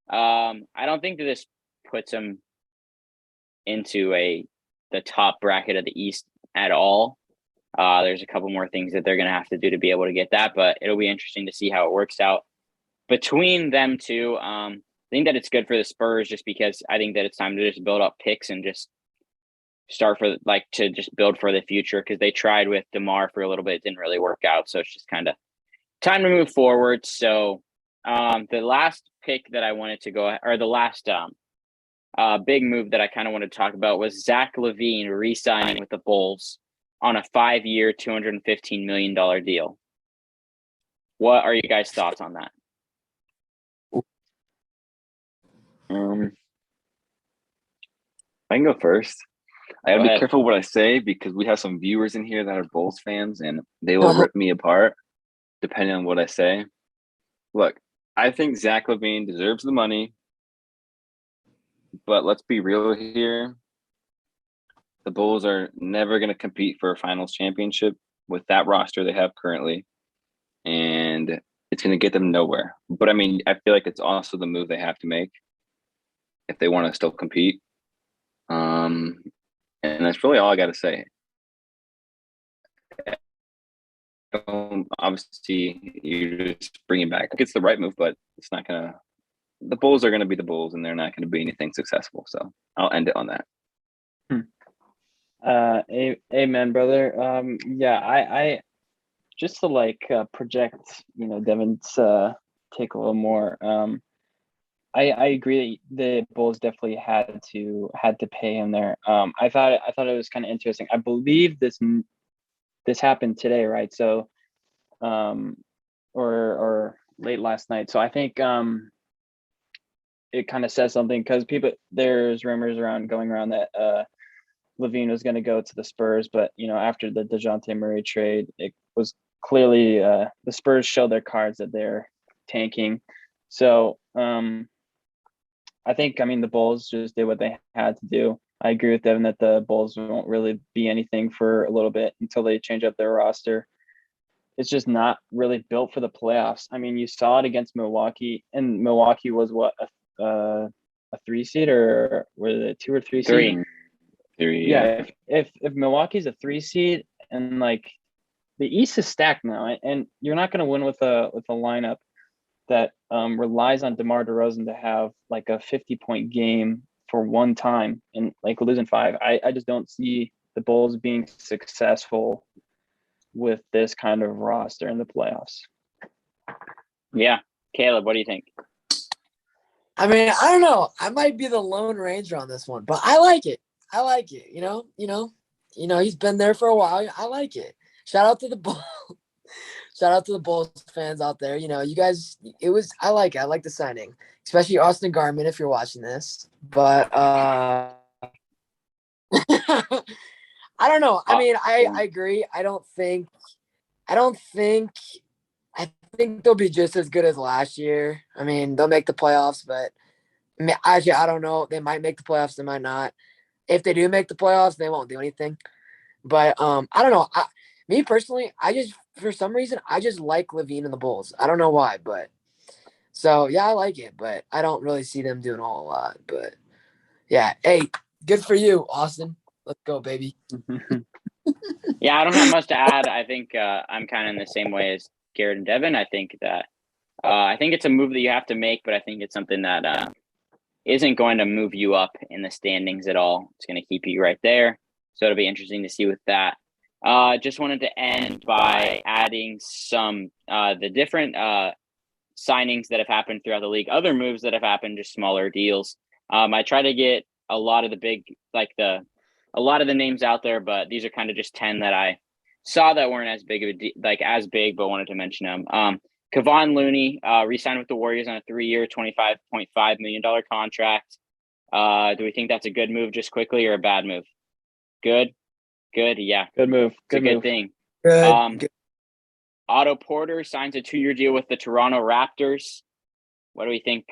I don't think that this puts him into the top bracket of the East at all. There's a couple more things that they're going to have to do to be able to get that, but it'll be interesting to see how it works out between them two. I think that it's good for the Spurs just because I think that it's time to just build up picks and just start to just build for the future because they tried with DeMar for a little bit. It didn't really work out. So it's just kind of time to move forward. So the last pick that I wanted to go, or the last big move that I kind of wanted to talk about was Zach LaVine re-signing with the Bulls on a 5-year, $215 million deal. What are you guys' thoughts on that? I can go first. I gotta Go be ahead. careful what I say because we have some viewers in here that are Bulls fans and they will rip me apart depending on what I say. Look, I think Zach LaVine deserves the money, but let's be real here. The Bulls are never going to compete for a finals championship with that roster they have currently, and it's going to get them nowhere. But I mean, I feel like it's also the move they have to make if they want to still compete. And that's really all I got to say. Obviously, you just bring him back. It's the right move, but it's not going to – the Bulls are going to be the Bulls, and they're not going to be anything successful. So I'll end it on that. Amen, brother. Yeah, I just to project, Devin's take a little more. I agree that the Bulls definitely had to pay him there. I thought it was kind of interesting. I believe this happened today, right? So, or late last night. So I think it kind of says something because there's rumors going around that LaVine was going to go to the Spurs, but after the DeJounte Murray trade, it was clearly the Spurs showed their cards that they're tanking. So I think the Bulls just did what they had to do. I agree with Devin that the Bulls won't really be anything for a little bit until they change up their roster. It's just not really built for the playoffs. I mean, you saw it against Milwaukee, and Milwaukee was what a 3 seed, or were they 2 or 3 seed? 3. Yeah, if Milwaukee's a 3 seed and the East is stacked now, and you're not going to win with a lineup that relies on DeMar DeRozan to have a 50-point game for one time and losing 5. I just don't see the Bulls being successful with this kind of roster in the playoffs. Yeah. Caleb, what do you think? I mean, I don't know. I might be the Lone Ranger on this one, but I like it. I like it. He's been there for a while. I like it. Shout out to the Bulls. Shout out to the Bulls fans out there. You guys, I like it. I like the signing, especially Austin Garman if you're watching this. But I don't know. I mean, I agree. I think they'll be just as good as last year. I mean, they'll make the playoffs, but actually, I don't know. They might make the playoffs. They might not. If they do make the playoffs, they won't do anything. But I don't know. Me personally, for some reason I just like Levine and the Bulls. I don't know why, but so yeah, I like it, but I don't really see them doing a whole lot. But yeah, hey, good for you, Austin. Let's go, baby. Yeah, I don't have much to add. I think I'm kind of in the same way as Garrett and Devin. I think that I think it's a move that you have to make, but I think it's something that isn't going to move you up in the standings at all. It's going to keep you right there. So it'll be interesting to see with that. Just wanted to end by adding some the different signings that have happened throughout the league, other moves that have happened, just smaller deals. I try to get a lot of the big, a lot of the names out there, but these are kind of just 10 that I saw that weren't as big of as big, but wanted to mention them. Kevon Looney re-signed with the Warriors on a 3-year, $25.5 million contract. Do we think that's a good move just quickly or a bad move? Good. Yeah. Good move. It's a good thing. Good. Otto Porter signs a 2-year deal with the Toronto Raptors. What do we think?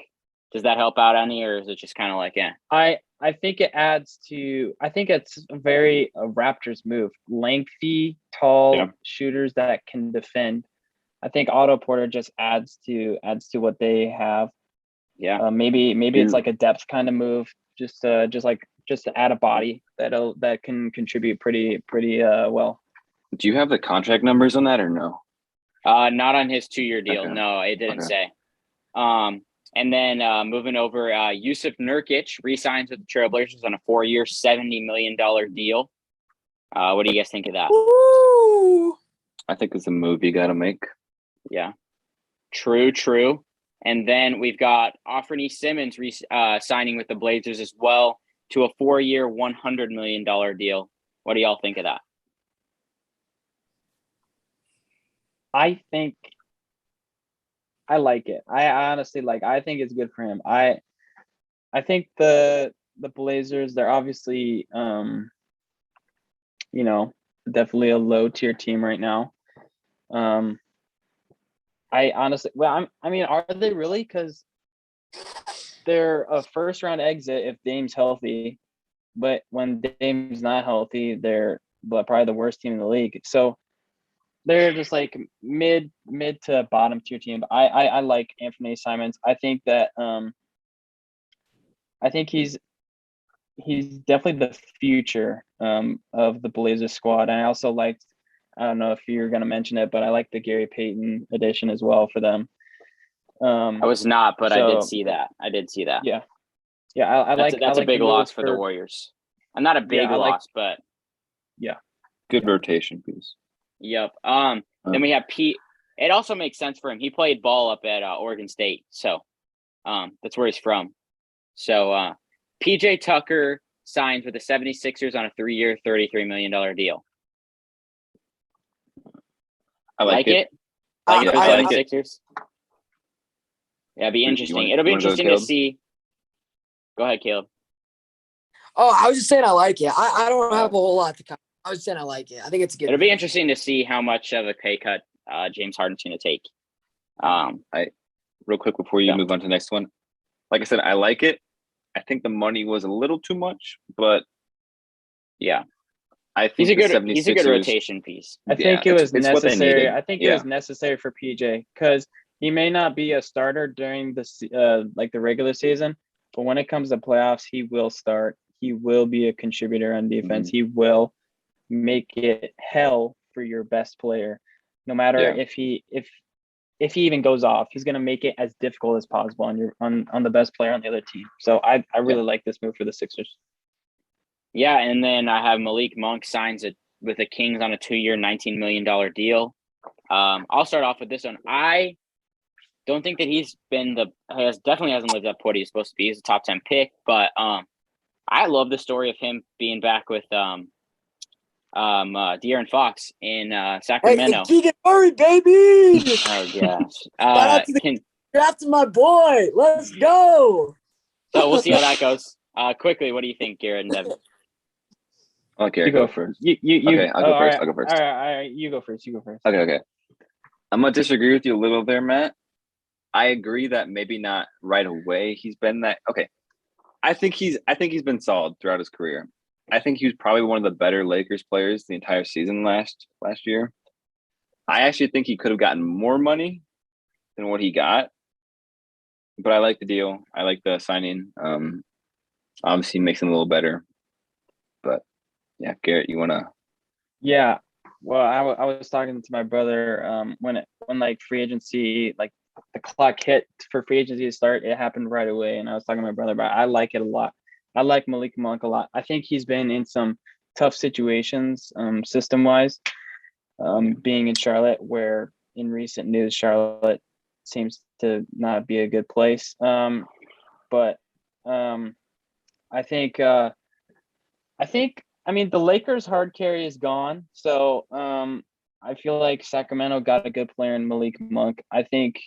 Does that help out any, or is it just kind of like, yeah? I think it adds to. I think it's a very Raptors move. Lengthy, tall shooters that can defend. I think Otto Porter just adds to what they have. Yeah. Maybe it's like a depth kind of move, just to add a body that can contribute pretty well. Do you have the contract numbers on that or no? Not on his 2-year deal. Okay. No, it didn't say. And then moving over, Yusuf Nurkic re-signs with the Trailblazers on a 4-year, $70 million deal. What do you guys think of that? Woo! I think it's a move you got to make. Yeah. True. And then we've got Anthony Simmons signing with the Blazers as well to a 4-year, $100 million deal. What do y'all think of that? I think I like it. I honestly I think it's good for him. I think the Blazers, they're obviously definitely a low tier team right now. I honestly, are they really? Because they're a first round exit if Dame's healthy, but when Dame's not healthy, they're probably the worst team in the league. So they're just like mid to bottom tier team. I like Anthony Simons. I think that I think he's definitely the future of the Blazers squad. And I also liked, I don't know if you're gonna mention it, but I like the Gary Payton addition as well for them. I was not, but I did see that. Yeah. I like that's a big loss for the Warriors. I'm not a big loss, but yeah, good rotation piece. Yep. Then we have Pete. It also makes sense for him. He played ball up at Oregon State, so that's where he's from. So PJ Tucker signs with the 76ers on a 3-year, $33 million deal. I like it. Like it for I like 76ers? Yeah, it'd be interesting. It'll be interesting to see. Go ahead, Caleb. Oh, I was just saying I like it. I don't have a whole lot to comment. I was just saying I like it. I think it's good. It'll be interesting to see how much of a pay cut James Harden's going to take. Real quick before you move on to the next one. Like I said, I like it. I think the money was a little too much, but yeah, I think he's a good rotation piece. I think it was necessary. I think it was necessary for PJ because he may not be a starter during the the regular season, but when it comes to playoffs, he will start. He will be a contributor on defense. Mm-hmm. He will make it hell for your best player, no matter if he even goes off. He's going to make it as difficult as possible on the best player on the other team. So I really like this move for the Sixers. Yeah, and then I have Malik Monk signs it with the Kings on a 2-year, $19 million deal. I'll start off with this one. I don't think that definitely hasn't lived up to what he's supposed to be. He's a top 10 pick, but I I love the story of him being back with De'Aaron Fox in Sacramento. Hey, Keegan Murray, baby! Oh gosh. Shout out to the draft to my boy. Let's go. So we'll see how that goes. Quickly, what do you think, Garrett and Devin? Okay, You go first. You. Okay, I'll go first. I'll go first. All right. You go first. Okay. I'm gonna disagree with you a little there, Matt. I agree that maybe not right away. He's been that okay. I think he's been solid throughout his career. I think he was probably one of the better Lakers players the entire season last year. I actually think he could have gotten more money than what he got. But I like the deal. I like the signing. Obviously makes him a little better. But yeah, Garrett, you wanna? Yeah. Well, I was talking to my brother when like free agency, like the clock hit for free agency to start, it happened right away. And I was talking to my brother about it. I like it a lot. I like Malik Monk a lot. I think he's been in some tough situations system wise, being in Charlotte, where in recent news Charlotte seems to not be a good place. But I think I mean the Lakers hard carry is gone. So I feel like Sacramento got a good player in Malik Monk. I think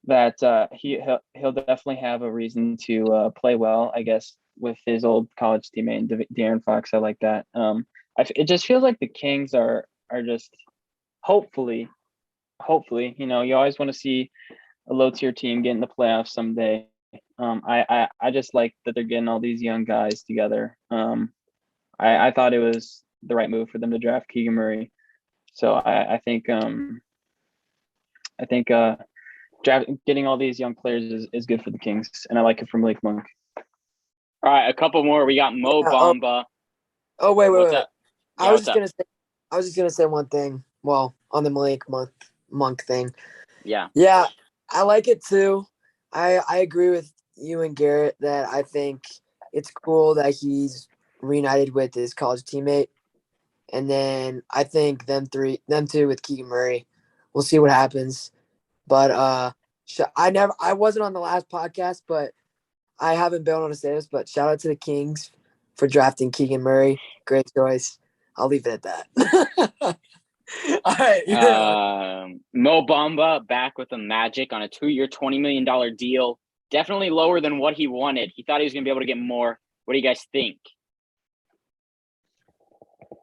that he'll definitely have a reason to play well, I guess, with his old college teammate De'Aaron Fox. I like that. It just feels like the Kings are just hopefully, you know, you always want to see a low tier team get in the playoffs someday. I just like that they're getting all these young guys together. I thought it was the right move for them to draft Keegan Murray. So I think getting all these young players is good for the Kings, and I like it from Malik Monk. All right, a couple more. We got Mo Bamba. Oh wait. What's Yeah, up? I was just gonna say one thing. Well, on the Malik Monk thing. Yeah. Yeah, I like it too. I agree with you and Garrett that I think it's cool that he's reunited with his college teammate. And then I think them two with Keegan Murray. We'll see what happens. But I wasn't on the last podcast, but I haven't been able to say this, but shout out to the Kings for drafting Keegan Murray. Great choice. I'll leave it at that. All right. Mo Bamba back with the Magic on a 2-year, $20 million deal. Definitely lower than what he wanted. He thought he was going to be able to get more. What do you guys think?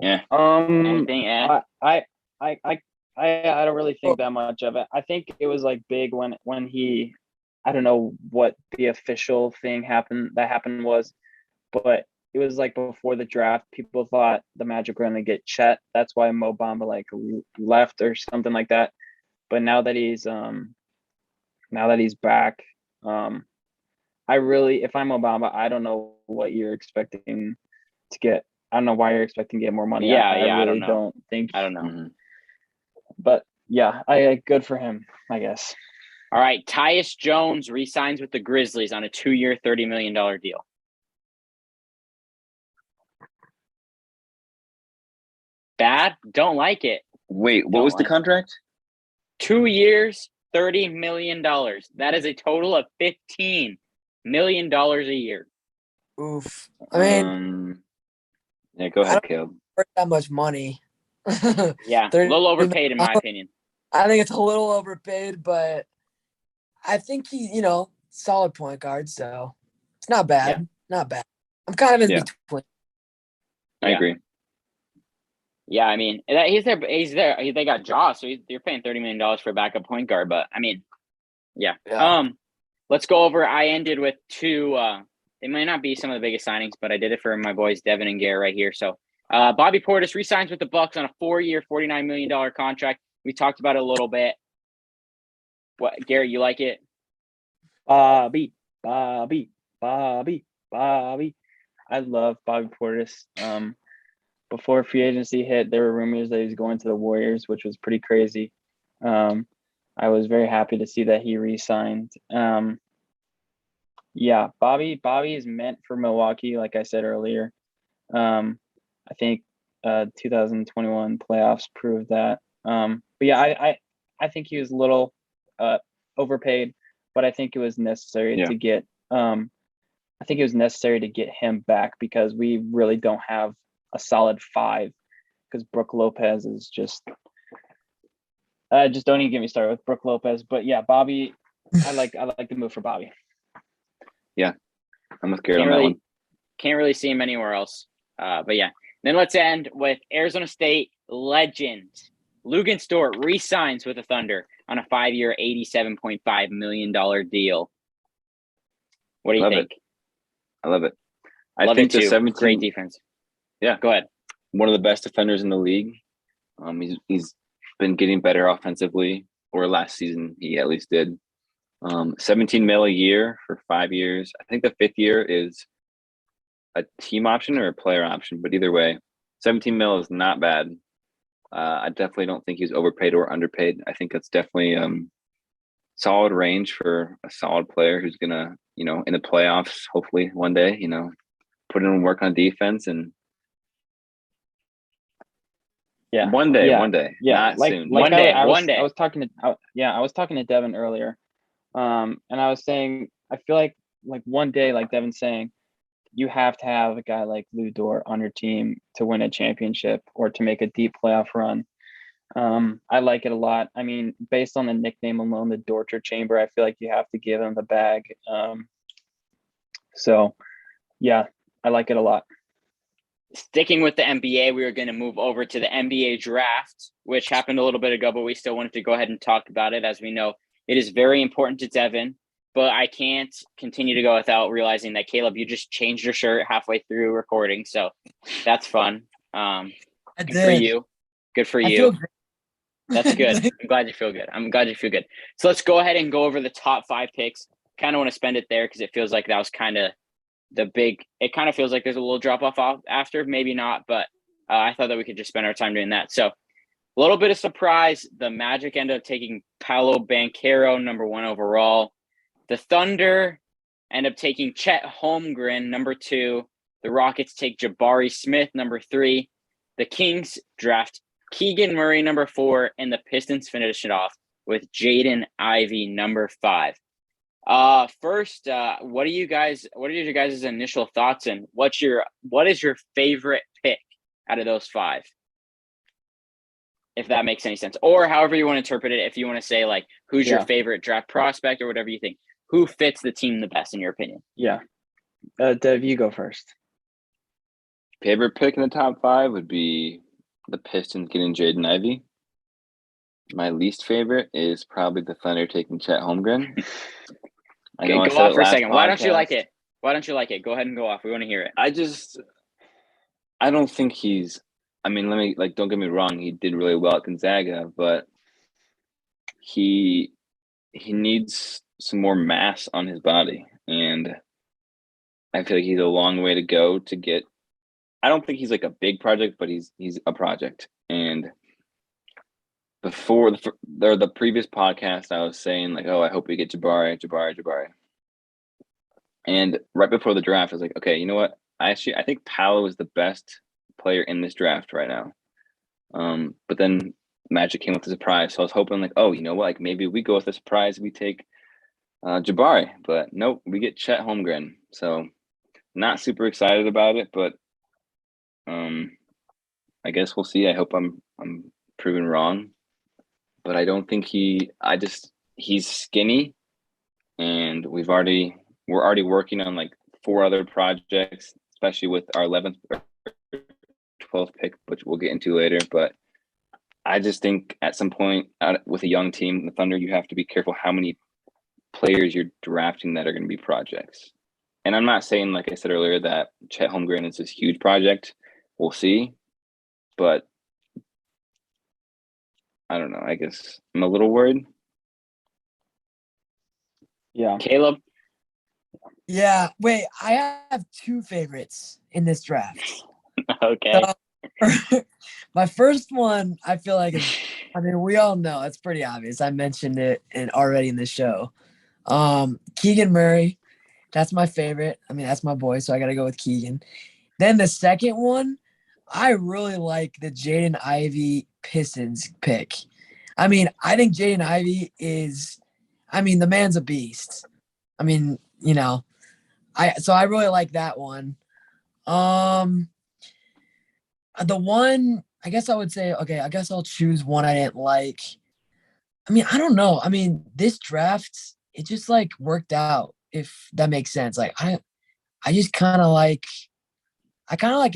Yeah. Anything? Yeah. I don't really think that much of it. I think it was like big when he, I don't know what the official thing happened was, but it was like before the draft, people thought the Magic were going to get Chet. That's why Mo Bamba like left or something like that. But now that he's back, I really, if I'm Mo Bamba, I don't know what you're expecting to get. I don't know why you're expecting to get more money. I really don't think. I don't know. Mm-hmm. But yeah, good for him, I guess. All right, Tyus Jones re-signs with the Grizzlies on a 2-year, $30 million deal. Bad? Don't like it. Wait, what was the contract? 2 years, $30 million. That is a total of $15 million a year. Oof. I mean, yeah, go ahead, Caleb. That much money. Yeah, a little overpaid in my opinion. I think it's a little overpaid, but I think he's, solid point guard, so it's not bad. Yeah. Not bad. I'm kind of in between. I agree. Yeah, I mean, he's there. They got Jaw, so you're paying $30 million for a backup point guard. But I mean, yeah. Let's go over. I ended with two. They might not be some of the biggest signings, but I did it for my boys Devin and Garrett right here. So, Bobby Portis re-signs with the Bucks on a 4-year, $49 million contract. We talked about it a little bit. What, Garrett? You like it? Bobby. I love Bobby Portis. Before free agency hit, there were rumors that he was going to the Warriors, which was pretty crazy. I was very happy to see that he re-signed. Yeah, Bobby is meant for Milwaukee, like I said earlier. I think 2021 playoffs proved that. But yeah, I think he was a little overpaid, but I think it was necessary to get I think it was necessary to get him back because we really don't have a solid 5 because Brooke Lopez is just don't even get me started with Brooke Lopez. But yeah, Bobby, I like the move for Bobby. Yeah, I'm with Garrett on that one. Can't really see him anywhere else. But yeah, then let's end with Arizona State legend Lugan Stewart re-signs with the Thunder on a 5-year, $87.5 million deal. What do you think? I love it. I think the 17 great defense. Yeah, go ahead. One of the best defenders in the league. He's been getting better offensively, or last season he at least did. 17 mil a year for 5 years. I think the 5th year is a team option or a player option, but either way, 17 mil is not bad. I definitely don't think he's overpaid or underpaid. I think that's definitely solid range for a solid player who's gonna, in the playoffs, hopefully one day, put in work on defense and one day, not soon. One day. I was talking to Devin earlier, and I was saying I feel like one day, like Devin's saying, you have to have a guy like Lou Dort on your team to win a championship or to make a deep playoff run. I like it a lot. I mean, based on the nickname alone, the Dorter Chamber, I feel like you have to give him the bag. So, yeah, I like it a lot. Sticking with the NBA, we are going to move over to the NBA draft, which happened a little bit ago, but we still wanted to go ahead and talk about it. As we know, it is very important to Devin, but I can't continue to go without realizing that, Caleb, you just changed your shirt halfway through recording. So that's fun. Good for you. Good for you. That's good. I'm glad you feel good. So let's go ahead and go over the top 5 picks. Kind of want to spend it there because it feels like that was kind of it kind of feels like there's a little drop off after, maybe not, but I thought that we could just spend our time doing that. So a little bit of surprise. The Magic ended up taking Paolo Banchero, number 1 overall. The Thunder end up taking Chet Holmgren, number 2. The Rockets take Jabari Smith, number 3. The Kings draft Keegan Murray, number 4, and the Pistons finish it off with Jaden Ivey, number 5. First, what are your guys' initial thoughts, and what is your favorite pick out of those 5? If that makes any sense, or however you want to interpret it. If you want to say who's your favorite draft prospect or whatever you think, who fits the team the best in your opinion? Yeah. Dev, you go first. Favorite pick in the top 5 would be the Pistons getting Jaden Ivey. My least favorite is probably the Thunder taking Chet Holmgren. Okay, go off for a second. Why don't you like it? Go ahead and go off. We want to hear it. I don't think he's. I mean, don't get me wrong. He did really well at Gonzaga, but he needs some more mass on his body, and I feel like he's a long way to go to get. I don't think he's a big project, but he's a project. And before the previous podcast, I was saying I hope we get Jabari. And right before the draft, I was like, okay, you know what? I think Paolo is the best player in this draft right now. But then Magic came with a surprise, so I was hoping oh, you know what? Maybe we go with a surprise. We take Jabari, but nope, we get Chet Holmgren. So not super excited about it, but I guess we'll see. I hope I'm proven wrong, but I don't think he's skinny, and we're already working on 4 other projects, especially with our 11th or 12th pick, which we'll get into later. But I just think at some point with a young team, the Thunder, you have to be careful how many players you're drafting that are going to be projects. And I'm not saying, like I said earlier, that Chet Holmgren is this huge project. We'll see. But I don't know. I guess I'm a little worried. Yeah. Caleb? Yeah. Wait, I have 2 favorites in this draft. Okay. So, my first one, I feel like we all know it's pretty obvious. I mentioned it already in the show. Keegan Murray, that's my favorite. That's my boy, so I got to go with Keegan. Then the second one, I really like the Jaden Ivey Pistons pick. I think Jaden Ivey is, the man's a beast. I really like that one. The one I guess I would say, okay, I guess I'll choose one I didn't like. I mean, I don't know. I mean, this draft, it just like worked out, if that makes sense. Like I just kind of like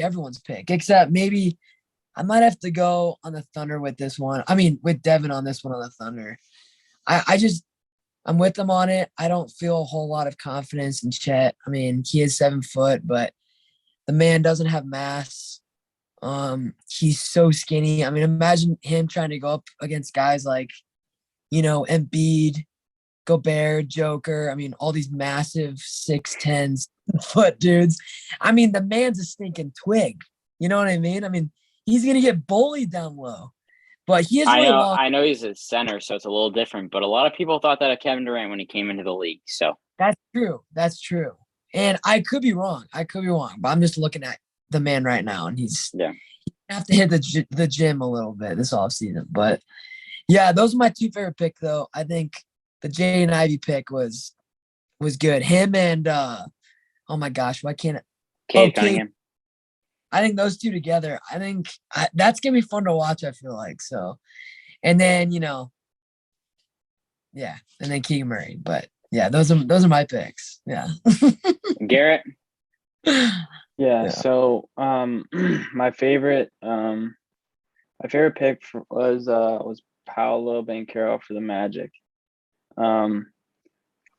everyone's pick, except maybe I might have to go on the Thunder with this one. I mean, with Devin on this one on the Thunder. I'm with him on it. I don't feel a whole lot of confidence in Chet. I mean, he is 7 foot, but the man doesn't have mass. He's so skinny. I mean, imagine him trying to go up against guys like, Embiid, Gobert, Joker. I mean, all these massive 6'10" foot dudes. I mean, the man's a stinking twig. You know what I mean? I mean, he's gonna get bullied down low. But he is really long. I know he's a center, so it's a little different. But a lot of people thought that of Kevin Durant when he came into the league. So That's true. That's true. And I could be wrong. But I'm just looking at the man right now, and he's have to hit the gym a little bit this offseason. But yeah, those are my two favorite picks, though. I think the Jaden Ivey pick was good. Him and oh my gosh, why can't it? Cade Cunningham. I think those two together, that's gonna be fun to watch. I feel like so, and then and then Keegan Murray. But yeah, those are my picks. Yeah. Garrett. Yeah. So my favorite pick was Paolo Banchero for the Magic. I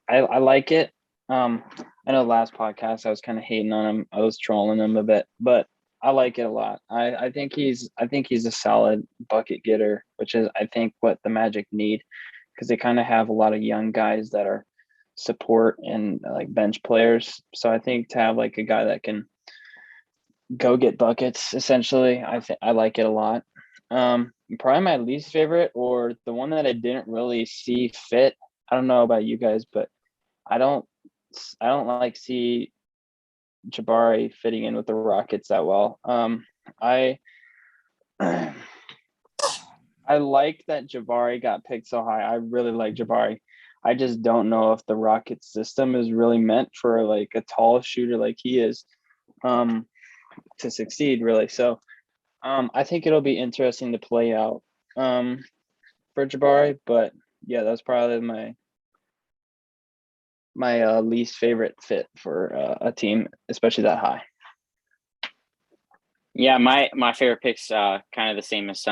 like it. I know last podcast I was kind of hating on him. I was trolling him a bit, but I like it a lot. I think he's a solid bucket getter, which is I think what the Magic need, because they kind of have a lot of young guys that are support and like bench players. So I think to have like a guy that can go get buckets, essentially, I like it a lot. Probably my least favorite, or the one that I didn't really see fit. I don't know about you guys, but I don't like see Jabari fitting in with the Rockets that well. I like that Jabari got picked so high. I really like Jabari. I just don't know if the Rockets system is really meant for like a tall shooter like he is to succeed, really. So I think it'll be interesting to play out for Jabari. But yeah, that's probably my least favorite fit for a team, especially that high. Yeah, my favorite pick's kind of the same as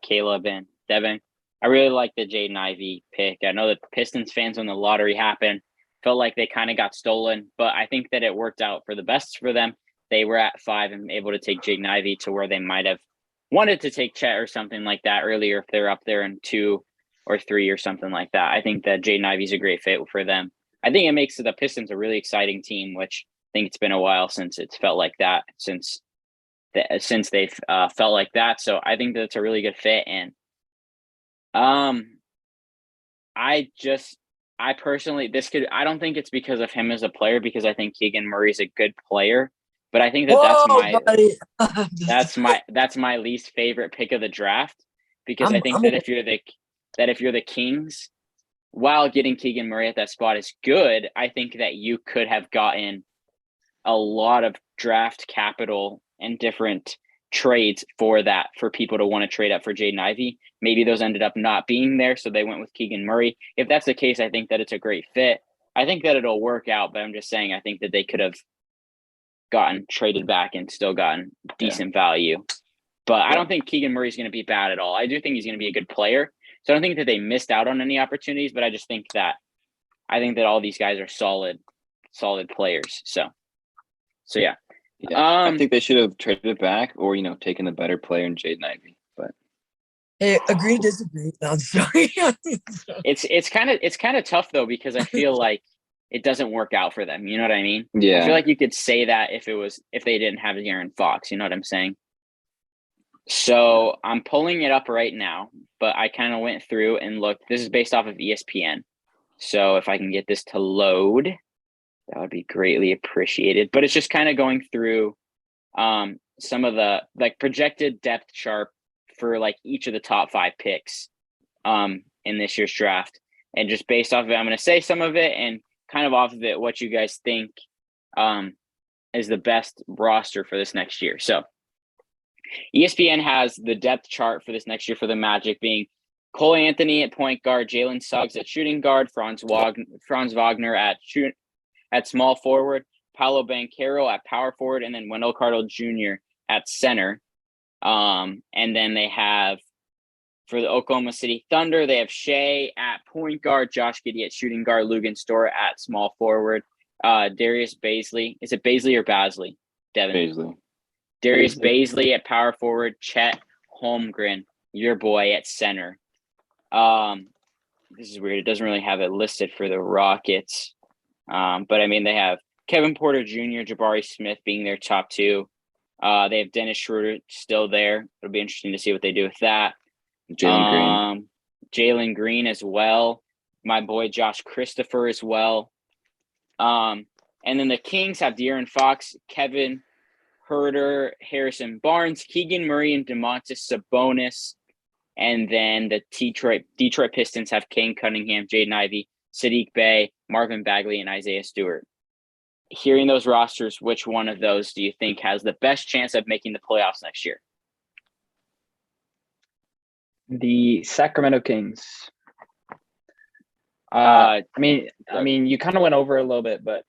Caleb and Devin. I really like the Jaden Ivey pick. I know that Pistons fans, when the lottery happened, felt like they kind of got stolen, but I think that it worked out for the best for them. They were at 5 and able to take Jaden Ivey to where they might have wanted to take Chet or something like that earlier if they're up there in 2 or 3 or something like that. I think that Jaden Ivey's a great fit for them. I think it makes the Pistons a really exciting team, which I think it's been a while since it's felt like that, since they've felt like that. So I think that's a really good fit. And I personally, I don't think it's because of him as a player, because I think Keegan Murray's a good player, but I think that's my least favorite pick of the draft, because I think that if you're the Kings, while getting Keegan Murray at that spot is good, I think that you could have gotten a lot of draft capital and different trades for people to want to trade up for Jaden Ivey. Maybe those ended up not being there, so they went with Keegan Murray. If that's the case, I think that it's a great fit. I think that it'll work out, but I'm just saying I think that they could have gotten traded back and still gotten decent value. But I don't think Keegan Murray's going to be bad at all. I do think he's going to be a good player. So I don't think that they missed out on any opportunities, but I just think that all these guys are solid players. So yeah. I think they should have traded it back, or taken a better player in Jaden Ivey. But hey, agree to disagree. No, I'm sorry. It's kind of tough though, because I feel like it doesn't work out for them. You know what I mean? Yeah. I feel like you could say that if they didn't have Aaron Fox. You know what I'm saying? So I'm pulling it up right now, but I kind of went through and looked. This is based off of ESPN. So if I can get this to load, that would be greatly appreciated. But it's just kind of going through some of the like projected depth chart for like each of the top 5 picks in this year's draft. And just based off of it, I'm going to say some of it and kind of off of it, what you guys think is the best roster for this next year. So ESPN has the depth chart for this next year for the Magic being Cole Anthony at point guard, Jalen Suggs at shooting guard, Franz Wagner at small forward, Paolo Banchero at power forward, and then Wendell Carter Jr. at center. And then they have, for the Oklahoma City Thunder, they have Shea at point guard, Josh Giddey at shooting guard, Lugan Store at small forward, Darius Baisley. Is it Baisley or Basley, Devin? Baisley. Darius Baisley at power forward, Chet Holmgren, your boy, at center. This is weird. It doesn't really have it listed for the Rockets. But I mean, they have Kevin Porter Jr., Jabari Smith being their top two. They have Dennis Schroeder still there. It'll be interesting to see what they do with that. Jalen Green as well. My boy Josh Christopher as well. And then the Kings have De'Aaron Fox, Kevin Huerter, Harrison Barnes, Keegan Murray, and Domantas Sabonis. And then the Detroit Pistons have Kane Cunningham, Jaden Ivey, Sadiq Bey, Marvin Bagley, and Isaiah Stewart. Hearing those rosters, which one of those do you think has the best chance of making the playoffs next year? The Sacramento Kings. I mean, you kind of went over a little bit, but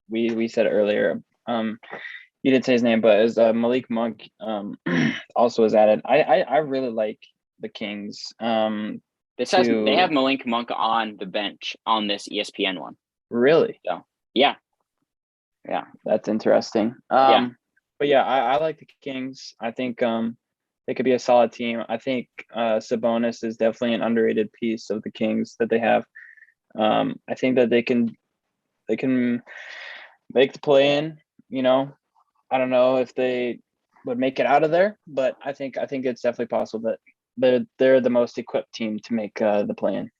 we said earlier. You did say his name, but as Malik Monk also was added. I really like the Kings. They have Malik Monk on the bench on this ESPN one. Really? So, yeah. That's interesting. Yeah. But yeah, I like the Kings. I think they could be a solid team. I think Sabonis is definitely an underrated piece of the Kings that they have. I think that they can make the play in. I don't know if they would make it out of there, but I think it's definitely possible that they're the most equipped team to make the play in.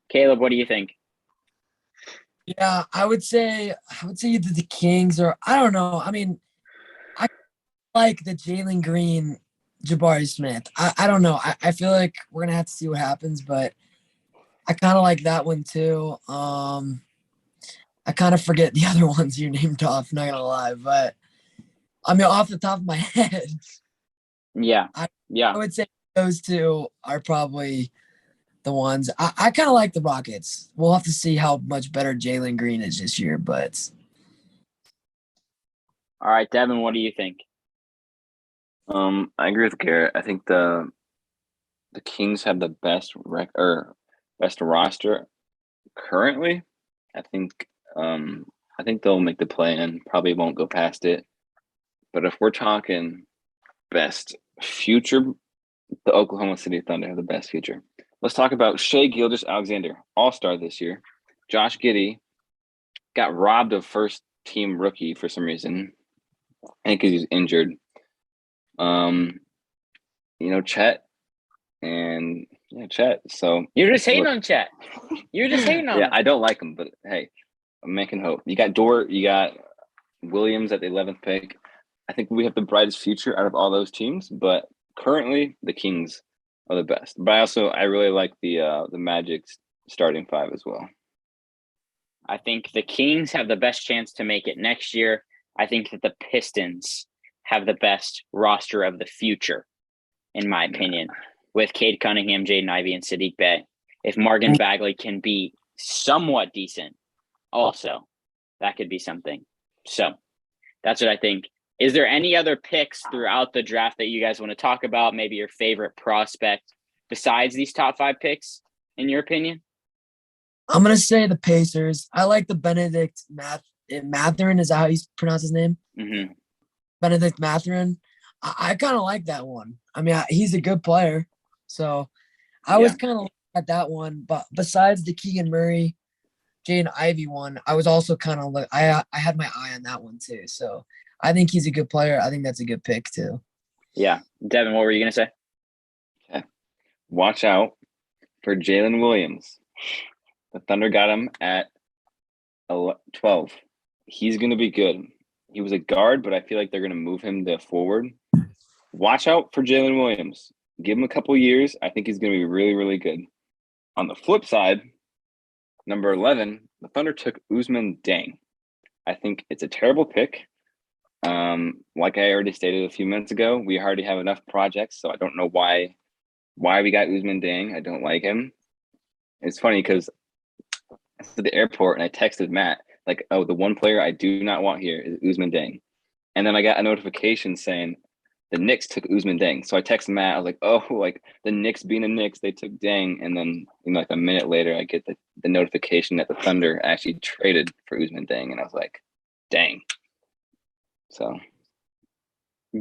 Caleb, what do you think? Yeah, I would say either the Kings or I don't know. I mean, I like the Jalen Green, Jabari Smith. I don't know. I feel like we're gonna have to see what happens, but I kind of like that one too. I kind of forget the other ones you named off, not gonna lie, but I mean off the top of my head. Yeah. I would say those two are probably the ones. I kind of like the Rockets. We'll have to see how much better Jalen Green is this year, but all right, Devin, what do you think? I agree with Garrett. I think the Kings have the best roster currently. I think they'll make the play in. Probably won't go past it. But if we're talking best future, the Oklahoma City Thunder have the best future. Let's talk about Shai Gilgeous-Alexander, All-Star this year. Josh Giddey got robbed of first-team rookie for some reason. I think because he's injured. Chet. So you're just hating on Chet. You're just hating on him. I don't like him, but hey, I'm making hope. You got Dort, you got Williams at the 11th pick. I think we have the brightest future out of all those teams, but currently the Kings are the best. But I really like the Magic's starting five as well. I think the Kings have the best chance to make it next year. I think that the Pistons have the best roster of the future, in my opinion, with Cade Cunningham, Jaden Ivey, and Sadiq Bey. If Marvin Bagley can be somewhat decent, also, that could be something. So that's what I think. Is there any other picks throughout the draft that you guys want to talk about? Maybe your favorite prospect besides these top 5 picks, in your opinion? I'm going to say the Pacers. I like the Benedict Mathurin. Is that how you pronounce his name? Mm-hmm. Benedict Mathurin. I kind of like that one. I mean, he's a good player. So I was kind of at that one. But besides the Keegan Murray, Jaden Ivey one, I was also kind of like, I had my eye on that one too. So I think he's a good player. I think that's a good pick too. Yeah. Devin, what were you going to say? Okay. Watch out for Jalen Williams. The Thunder got him at 12. He's going to be good. He was a guard, but I feel like they're going to move him to forward. Watch out for Jalen Williams. Give him a couple years. I think he's going to be really, really good. On the flip side, number 11, the Thunder took Ousmane Dieng. I think it's a terrible pick. Like I already stated a few minutes ago, we already have enough projects, so I don't know why we got Usman Dang. I don't like him. It's funny because I was at the airport and I texted Matt like, "Oh, the one player I do not want here is Usman Dang," and then I got a notification saying the Knicks took Usman Dang. So I texted Matt. I was like, "Oh, like the Knicks being the Knicks, they took Dang," and then like a minute later, I get the notification that the Thunder actually traded for Usman Dang, and I was like, "Dang." So.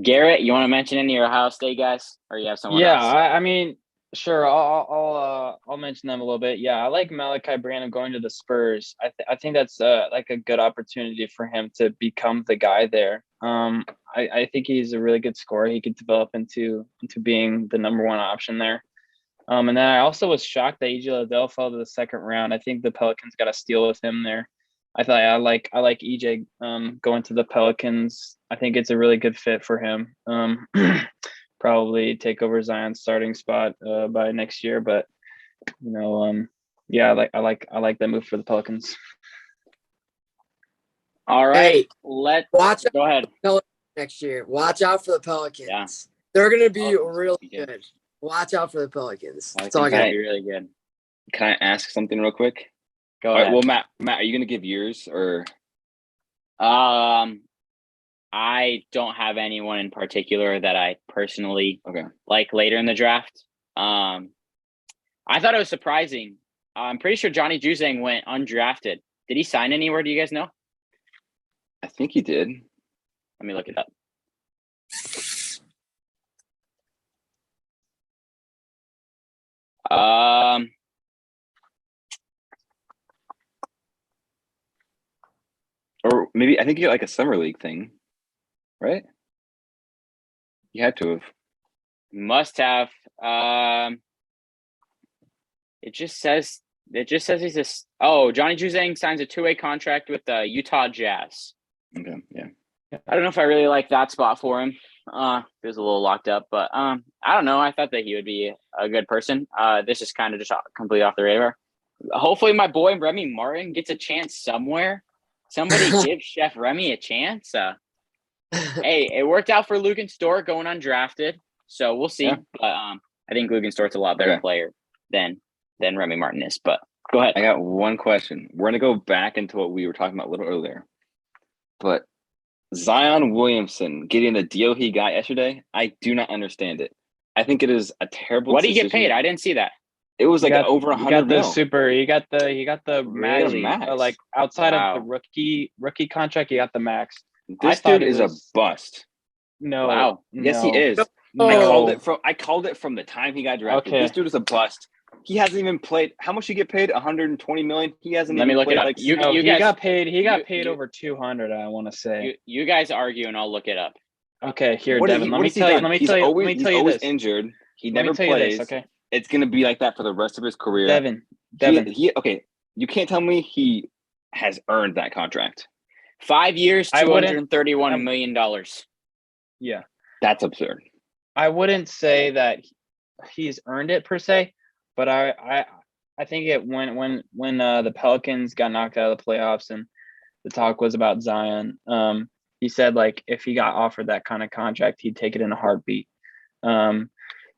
Garrett, you want to mention any of your Ohio State guys, or you have someone Yeah, else? I mean, sure. I'll mention them a little bit. Yeah, I like Malachi Branham going to the Spurs. I think that's like a good opportunity for him to become the guy there. I think he's a really good scorer. He could develop into being the number one option there. And then I also was shocked that EJ Liddell fell to the second round. I think the Pelicans got a steal with him there. I thought I like EJ going to the Pelicans. I think it's a really good fit for him. Probably take over Zion's starting spot by next year, but yeah, I like that move for the Pelicans. All right, Hey, let's go ahead. Next year. Watch out for the Pelicans. Yeah. They're gonna be Pelicans really will be good. Watch out for the Pelicans. I That's think all I that'd got. be really good. Can I ask something real quick? Go All ahead. right, well, Matt, are you gonna give yours or? I don't have anyone in particular that I personally Okay. like later in the draft. I thought it was surprising. I'm pretty sure Johnny Juzang went undrafted. Did he sign anywhere? Do you guys know? I think he did. Let me look it up. Or maybe I think he got like a summer league thing, right? You had to have. Must have. It just says he's Johnny Juzang signs a 2-way contract with the Utah Jazz. Okay, yeah. I don't know if I really like that spot for him. It was a little locked up, but I don't know. I thought that he would be a good person. This is kind of just completely off the radar. Hopefully my boy Remy Martin gets a chance somewhere. Somebody give Chef Remy a chance. Hey, it worked out for Lugan Stort going undrafted, so we'll see. Yeah. But I think Lugan Stort's a lot better player than Remy Martin is. But go ahead. I got one question. We're gonna go back into what we were talking about a little earlier, but Zion Williamson getting the deal he got yesterday, I do not understand it. I think it is a terrible. What did he get paid? I didn't see that. It was like over 100 He got the Really? max. Like outside Wow. of the rookie contract, he got the max. This dude is a bust. No. Wow. Yes, he is. No. I called it from the time he got drafted. Okay. This dude is a bust. He hasn't even played. How much did he get paid? 120 million. He hasn't. Let me even look it played up. Like You he guys- got paid. He got you- paid you- over 200. I want to say. You guys argue, and I'll look it up. Okay, here, What Devin. Let me tell you. Let me tell you. Always, Let me tell he's you always this. injured. He Let me never tell you plays. this, okay, It's gonna be like that for the rest of his career. Devin. Okay. You can't tell me he has earned that contract. 5 years, I wouldn't- $231 million. Yeah. That's absurd. I wouldn't say that he's earned it per se, but I think it when the Pelicans got knocked out of the playoffs and the talk was about Zion, he said like if he got offered that kind of contract, he'd take it in a heartbeat.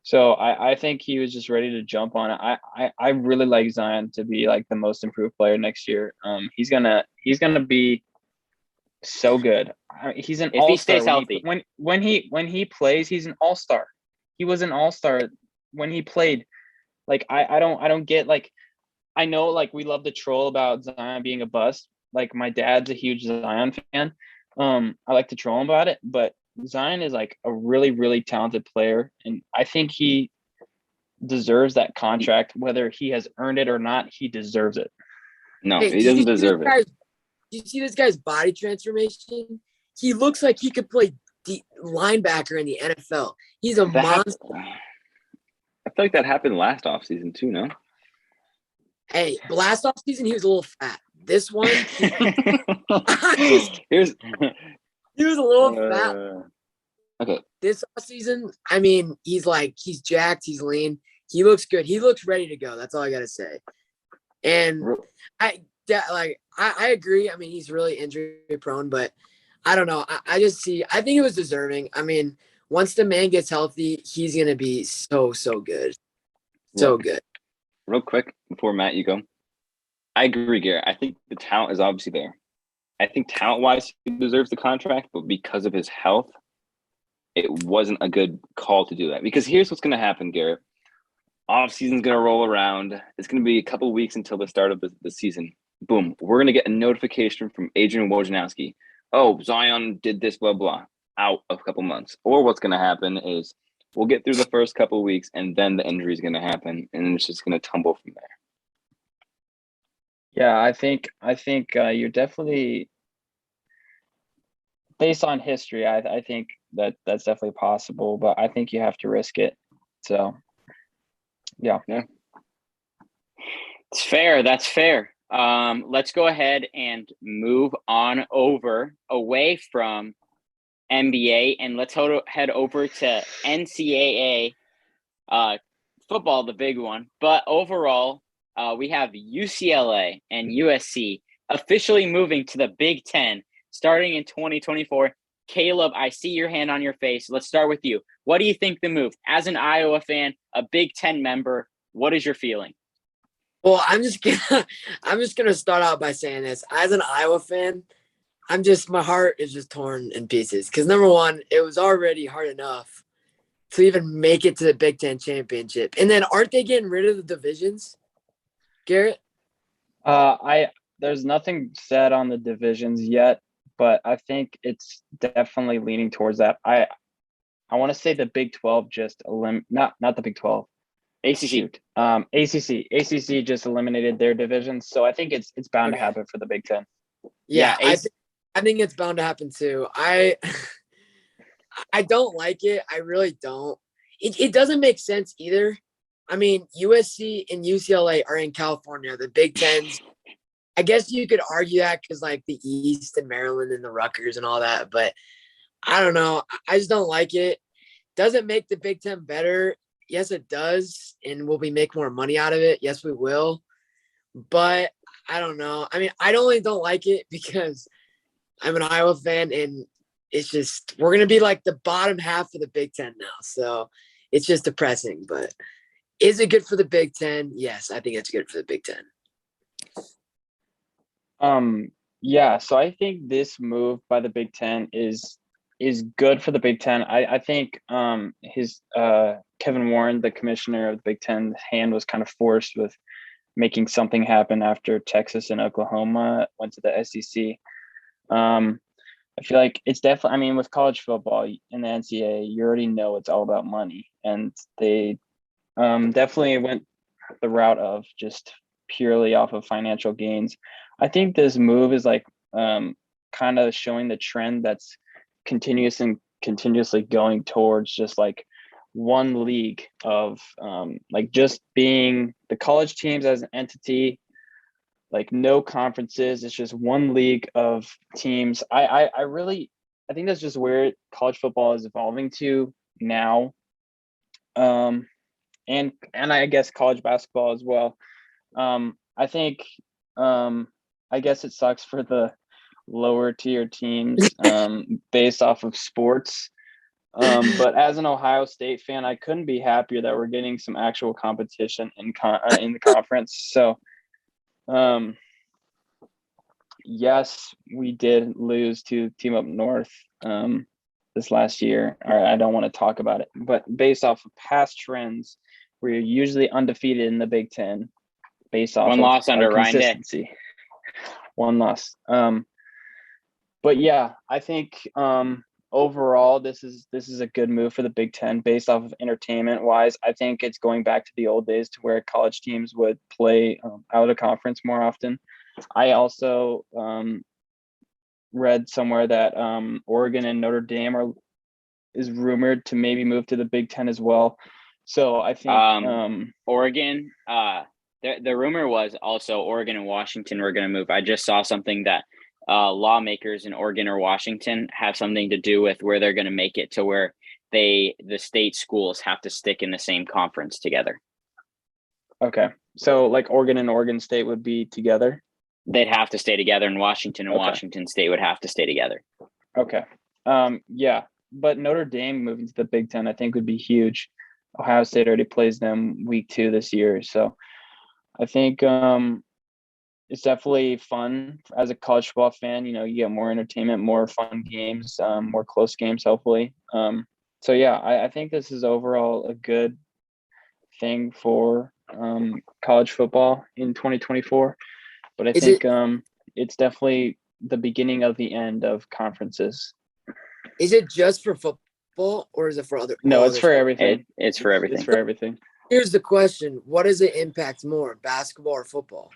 So I think he was just ready to jump on it. I really like Zion to be like the most improved player next year. He's gonna be so good. He's an If all-star he stays healthy. when he plays, he's an all-star. He was an all-star when he played. Like I don't get like I know like we love to troll about Zion being a bust. Like my dad's a huge Zion fan. I like to troll him about it, but Zion is like a really, really talented player, and I think he deserves that contract, whether he has earned it or not. He deserves it. No, Hey, he doesn't deserve it. Do you see this guy's body transformation? He looks like he could play linebacker in the NFL. He's a monster. I feel like that happened last offseason too, no? Hey, last offseason he was a little fat. This one, he Here's was a little fat. okay. This offseason, I mean, he's jacked, he's lean, he looks good, he looks ready to go. That's all I gotta say. And I I agree. I mean, he's really injury prone, but I don't know. I think he was deserving. I mean, once the man gets healthy, he's gonna be so good, so Look, good. real quick before Matt, you go. I agree, Garrett. I think the talent is obviously there. I think talent-wise, he deserves the contract, but because of his health, it wasn't a good call to do that. Because here's what's going to happen, Garrett. Off season's going to roll around. It's going to be a couple weeks until the start of the season. Boom. We're going to get a notification from Adrian Wojnarowski. Oh, Zion did this, blah, blah, out of a couple months. Or what's going to happen is we'll get through the first couple weeks, and then the injury is going to happen, and it's just going to tumble from there. Yeah, I think you're definitely, based on history, I think that's definitely possible, but I think you have to risk it. So, yeah. It's fair. That's fair. Let's go ahead and move on away from NBA, and let's head over to NCAA football, the big one. But overall, we have UCLA and USC officially moving to the Big Ten starting in 2024. Caleb, I see your hand on your face. Let's start with you. What do you think the move? As an Iowa fan, a Big Ten member, what is your feeling? Well, I'm just gonna start out by saying this. As an Iowa fan, my heart is just torn in pieces. Because number one, it was already hard enough to even make it to the Big Ten championship. And then aren't they getting rid of the divisions, Garrett? There's nothing said on the divisions yet, but I think it's definitely leaning towards that. I want to say the Big 12 just not the Big 12. ACC. ACC just eliminated their divisions, so I think it's bound to happen for the Big Ten. Yeah, I think it's bound to happen too. I don't like it. I really don't. It doesn't make sense either. I mean, USC and UCLA are in California, the Big Tens. I guess you could argue that because like the East and Maryland and the Rutgers and all that, but I don't know. I just don't like it. Doesn't make the Big Ten better. Yes, it does. And will we make more money out of it? Yes, we will. But I don't know. I mean, I only don't like it because I'm an Iowa fan and it's just, we're going to be like the bottom half of the Big Ten now. So it's just depressing, but is it good for the Big Ten? Yes, I think it's good for the Big Ten. Yeah, so I think this move by the Big Ten is good for the Big Ten. I think his Kevin Warren, the commissioner of the Big Ten, hand was kind of forced with making something happen after Texas and Oklahoma went to the SEC. I feel like it's definitely, I mean, with college football in the NCAA, you already know it's all about money, and they definitely went the route of just purely off of financial gains. I think this move is like kind of showing the trend that's continuously going towards just like one league of like just being the college teams as an entity, like no conferences. It's just one league of teams. I think that's just where college football is evolving to now. And I guess college basketball as well. I think I guess it sucks for the lower tier teams based off of sports. But as an Ohio State fan, I couldn't be happier that we're getting some actual competition in the conference. So, yes, we did lose to Team Up North this last year. I don't want to talk about it, but based off of past trends, we're usually undefeated in the Big Ten. Based off one loss under Ryan consistency. One loss. But yeah, I think overall this is a good move for the Big Ten based off of entertainment wise. I think it's going back to the old days to where college teams would play out of conference more often. I also read somewhere that Oregon and Notre Dame is rumored to maybe move to the Big Ten as well. So I think Oregon, the rumor was also Oregon and Washington were going to move. I just saw something that lawmakers in Oregon or Washington have something to do with where they're going to make it to where the state schools have to stick in the same conference together. Okay. So like Oregon and Oregon State would be together? they'd have to stay together, and Washington and Okay. Washington State would have to stay together. Okay. Yeah, but Notre Dame moving to the Big Ten, I think, would be huge. Ohio State already plays them week 2 this year, so I think it's definitely fun as a college football fan. You know, you get more entertainment, more fun games, more close games, hopefully. So yeah, I think this is overall a good thing for college football in 2024. But I Is think it- it's definitely the beginning of the end of conferences. Is it just for football or is it for other? No, all it's other for sports? everything. It's for everything. It's for everything. Here's the question: what does it impact more, basketball or football?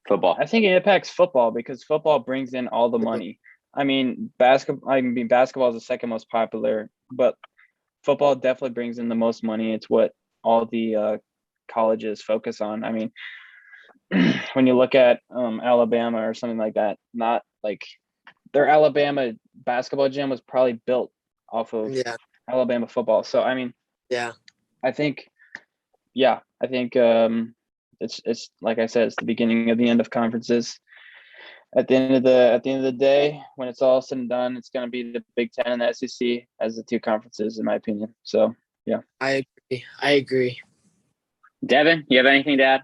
Football. I think it impacts football because football brings in all the money. I mean, basketball is the second most popular, but football definitely brings in the most money. It's what all the colleges focus on. I mean, when you look at Alabama or something like that, not like their Alabama basketball gym was probably built off of Yeah, Alabama football. So I mean, yeah. I think it's like I said, it's the beginning of the end of conferences. At the end of the day, when it's all said and done, it's going to be the Big Ten and the SEC as the two conferences, in my opinion. So yeah, I agree. Devin, you have anything to add?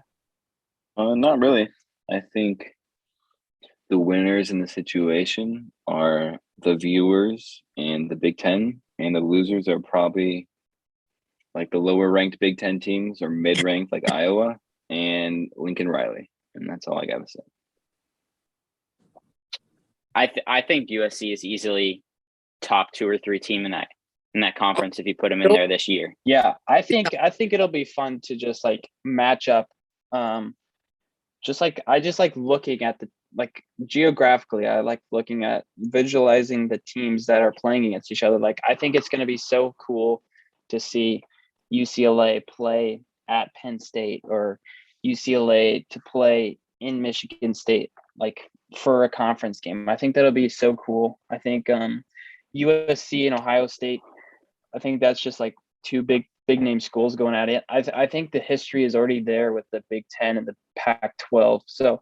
Not really. I think the winners in the situation are the viewers and the Big Ten, and the losers are probably like the lower ranked Big Ten teams or mid ranked like Iowa and Lincoln Riley. And that's all I got to say. I think USC is easily top 2 or 3 team in that conference if you put them in there this year. yeah, I think it'll be fun to just like match up. I just like looking at the like geographically. I like looking at visualizing the teams that are playing against each other. Like I think it's going to be so cool to see UCLA play at Penn State or UCLA to play in Michigan State, like for a conference game. I think that'll be so cool. I think USC and Ohio State, I think that's just like two big name schools going at it. I think the history is already there with the Big Ten and the Pac-12. So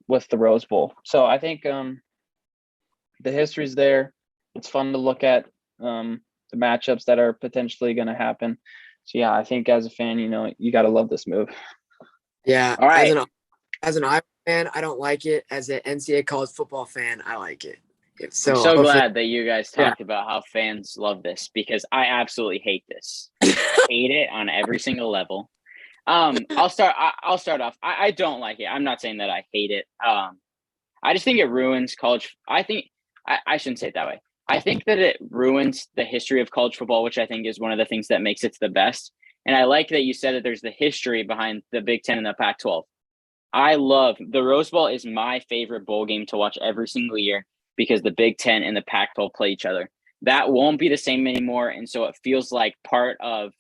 with the Rose Bowl. So I think the history's there. It's fun to look at the matchups that are potentially going to happen. So yeah, I think as a fan, you know, you got to love this move. Yeah. All right. As an Iowa fan, I don't like it. As an NCAA college football fan, I like it. So I'm so hopefully- glad that you guys talked about how fans love this because I absolutely hate this. Hate it on every single level. I'll start off. I don't like it. I'm not saying that I hate it. I just think it ruins college. I shouldn't say it that way. I think that it ruins the history of college football, which I think is one of the things that makes it the best. And I like that you said that there's the history behind the Big Ten and the Pac-12. I love the Rose Bowl is my favorite bowl game to watch every single year because the Big Ten and the Pac-12 play each other. That won't be the same anymore. And so it feels like part of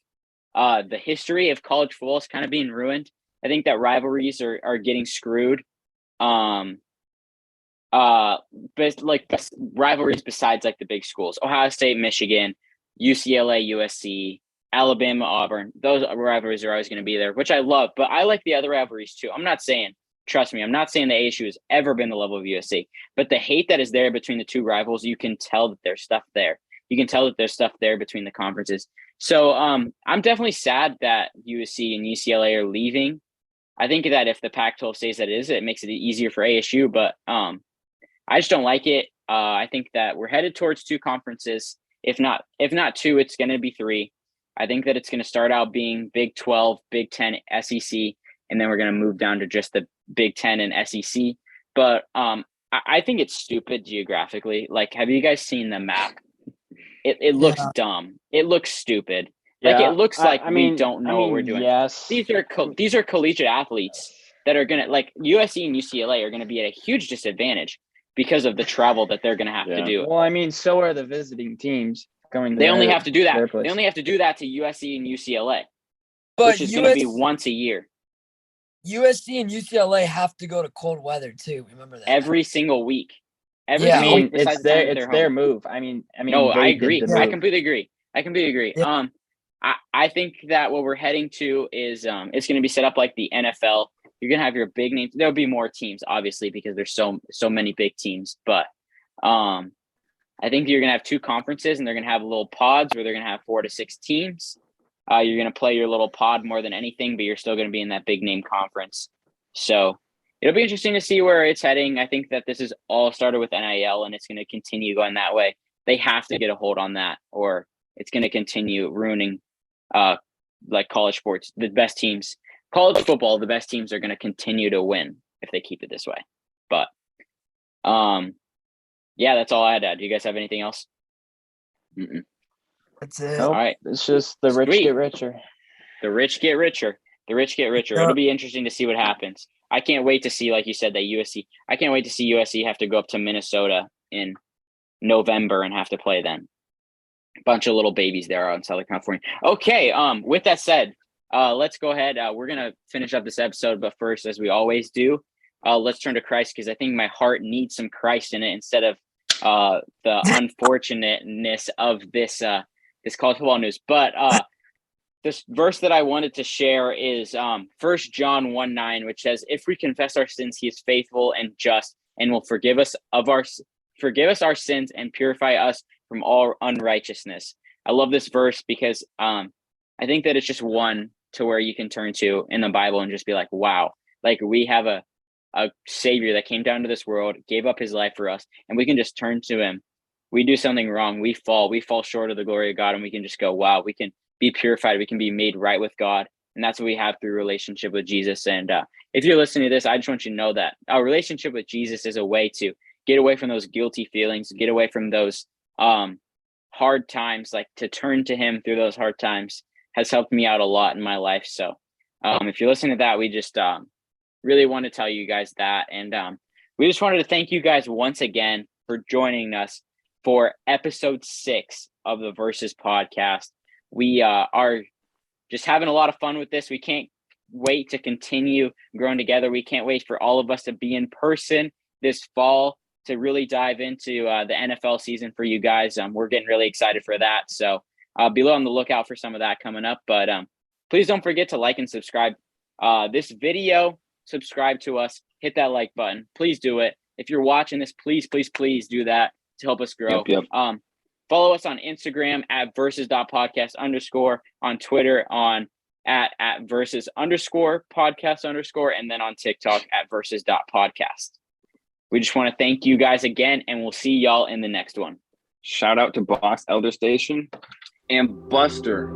the history of college football is kind of being ruined. I think that rivalries are getting screwed. But like rivalries besides like the big schools, Ohio State, Michigan, UCLA, USC, Alabama, Auburn, those rivalries are always going to be there, which I love, but I like the other rivalries too. Trust me, I'm not saying the ASU has ever been the level of USC, but the hate that is there between the two rivals, you can tell that there's stuff there. You can tell that there's stuff there between the conferences. So I'm definitely sad that USC and UCLA are leaving. I think that if the Pac-12 stays that it is, it makes it easier for ASU, but I just don't like it. I think that we're headed towards 2 conferences. If not 2, it's going to be 3. I think that it's going to start out being Big 12, Big 10, SEC, and then we're going to move down to just the Big 10 and SEC. But I think it's stupid geographically. Like, have you guys seen the map? It looks dumb. It looks stupid. Like it looks like we don't know what we're doing. Yes. These are collegiate athletes that are gonna like USC and UCLA are gonna be at a huge disadvantage because of the travel that they're gonna have to do. Well, I mean, so are the visiting teams going. They only have to do that. their place. They only have to do that to USC and UCLA, But which is going to be once a year. USC and UCLA have to go to cold weather too. Remember that. Every single week. Every Yeah. I single mean, week besides it's the time their that it's they're their home. move. I mean, No, I they did agree. the I move. completely agree. Yeah. I think that what we're heading to is it's going to be set up like the NFL. You're you're gonna have your big names. There'll be more teams, obviously, because there's so many big teams. But I think you're gonna have 2 conferences, and they're gonna have little pods where they're gonna have 4 to 6 teams. You're gonna play your little pod more than anything, but you're still gonna be in that big name conference. So it'll be interesting to see where it's heading. I think that this is all started with NIL, and it's gonna continue going that way. They have to get a hold on that, or it's gonna continue ruining like college sports. The best teams, college football, the best teams are gonna continue to win if they keep it this way. But yeah, that's all I had to add. Do you guys have anything else? That's it. Nope. All right. It's just the rich Sweet. get richer. The rich get richer. The rich get richer. It'll be interesting to see what happens. I can't wait to see, like you said, that USC. I can't wait to see USC have to go up to Minnesota in November and have to play them. A bunch of little babies there out in Southern California. Okay. With that said, let's go ahead. We're gonna finish up this episode, but first, as we always do, let's turn to Christ, because I think my heart needs some Christ in it instead of the unfortunateness of this college football news. But this verse that I wanted to share is 1 John 1:9, which says, "If we confess our sins, he is faithful and just and will forgive us our sins and purify us from all unrighteousness." I love this verse because I think that it's just one to where you can turn to in the Bible and just be like, wow, like we have a savior that came down to this world, gave up his life for us, and we can just turn to him. We do something wrong, we fall short of the glory of God, and we can just go, wow, we can be purified, we can be made right with God. And that's what we have through relationship with Jesus. And if you're listening to this, I just want you to know that our relationship with Jesus is a way to get away from those guilty feelings, get away from those hard times, like to turn to him through those hard times has helped me out a lot in my life. So if you're listening to that, we just really want to tell you guys that. And we just wanted to thank you guys once again for joining us for episode 6 of the Versus podcast. We are just having a lot of fun with this. We can't wait to continue growing together. We can't wait for all of us to be in person this fall to really dive into the NFL season for you guys. We're getting really excited for that. So be on the lookout for some of that coming up. But please don't forget to like and subscribe this video. Subscribe to us. Hit that like button. Please do it. If you're watching this, please do that to help us grow. Yep. Follow us on Instagram at versus.podcast_, on Twitter at versus_podcast_, and then on TikTok at versus.podcast. We just want to thank you guys again, and we'll see y'all in the next one. Shout out to Box Elder Station and Buster.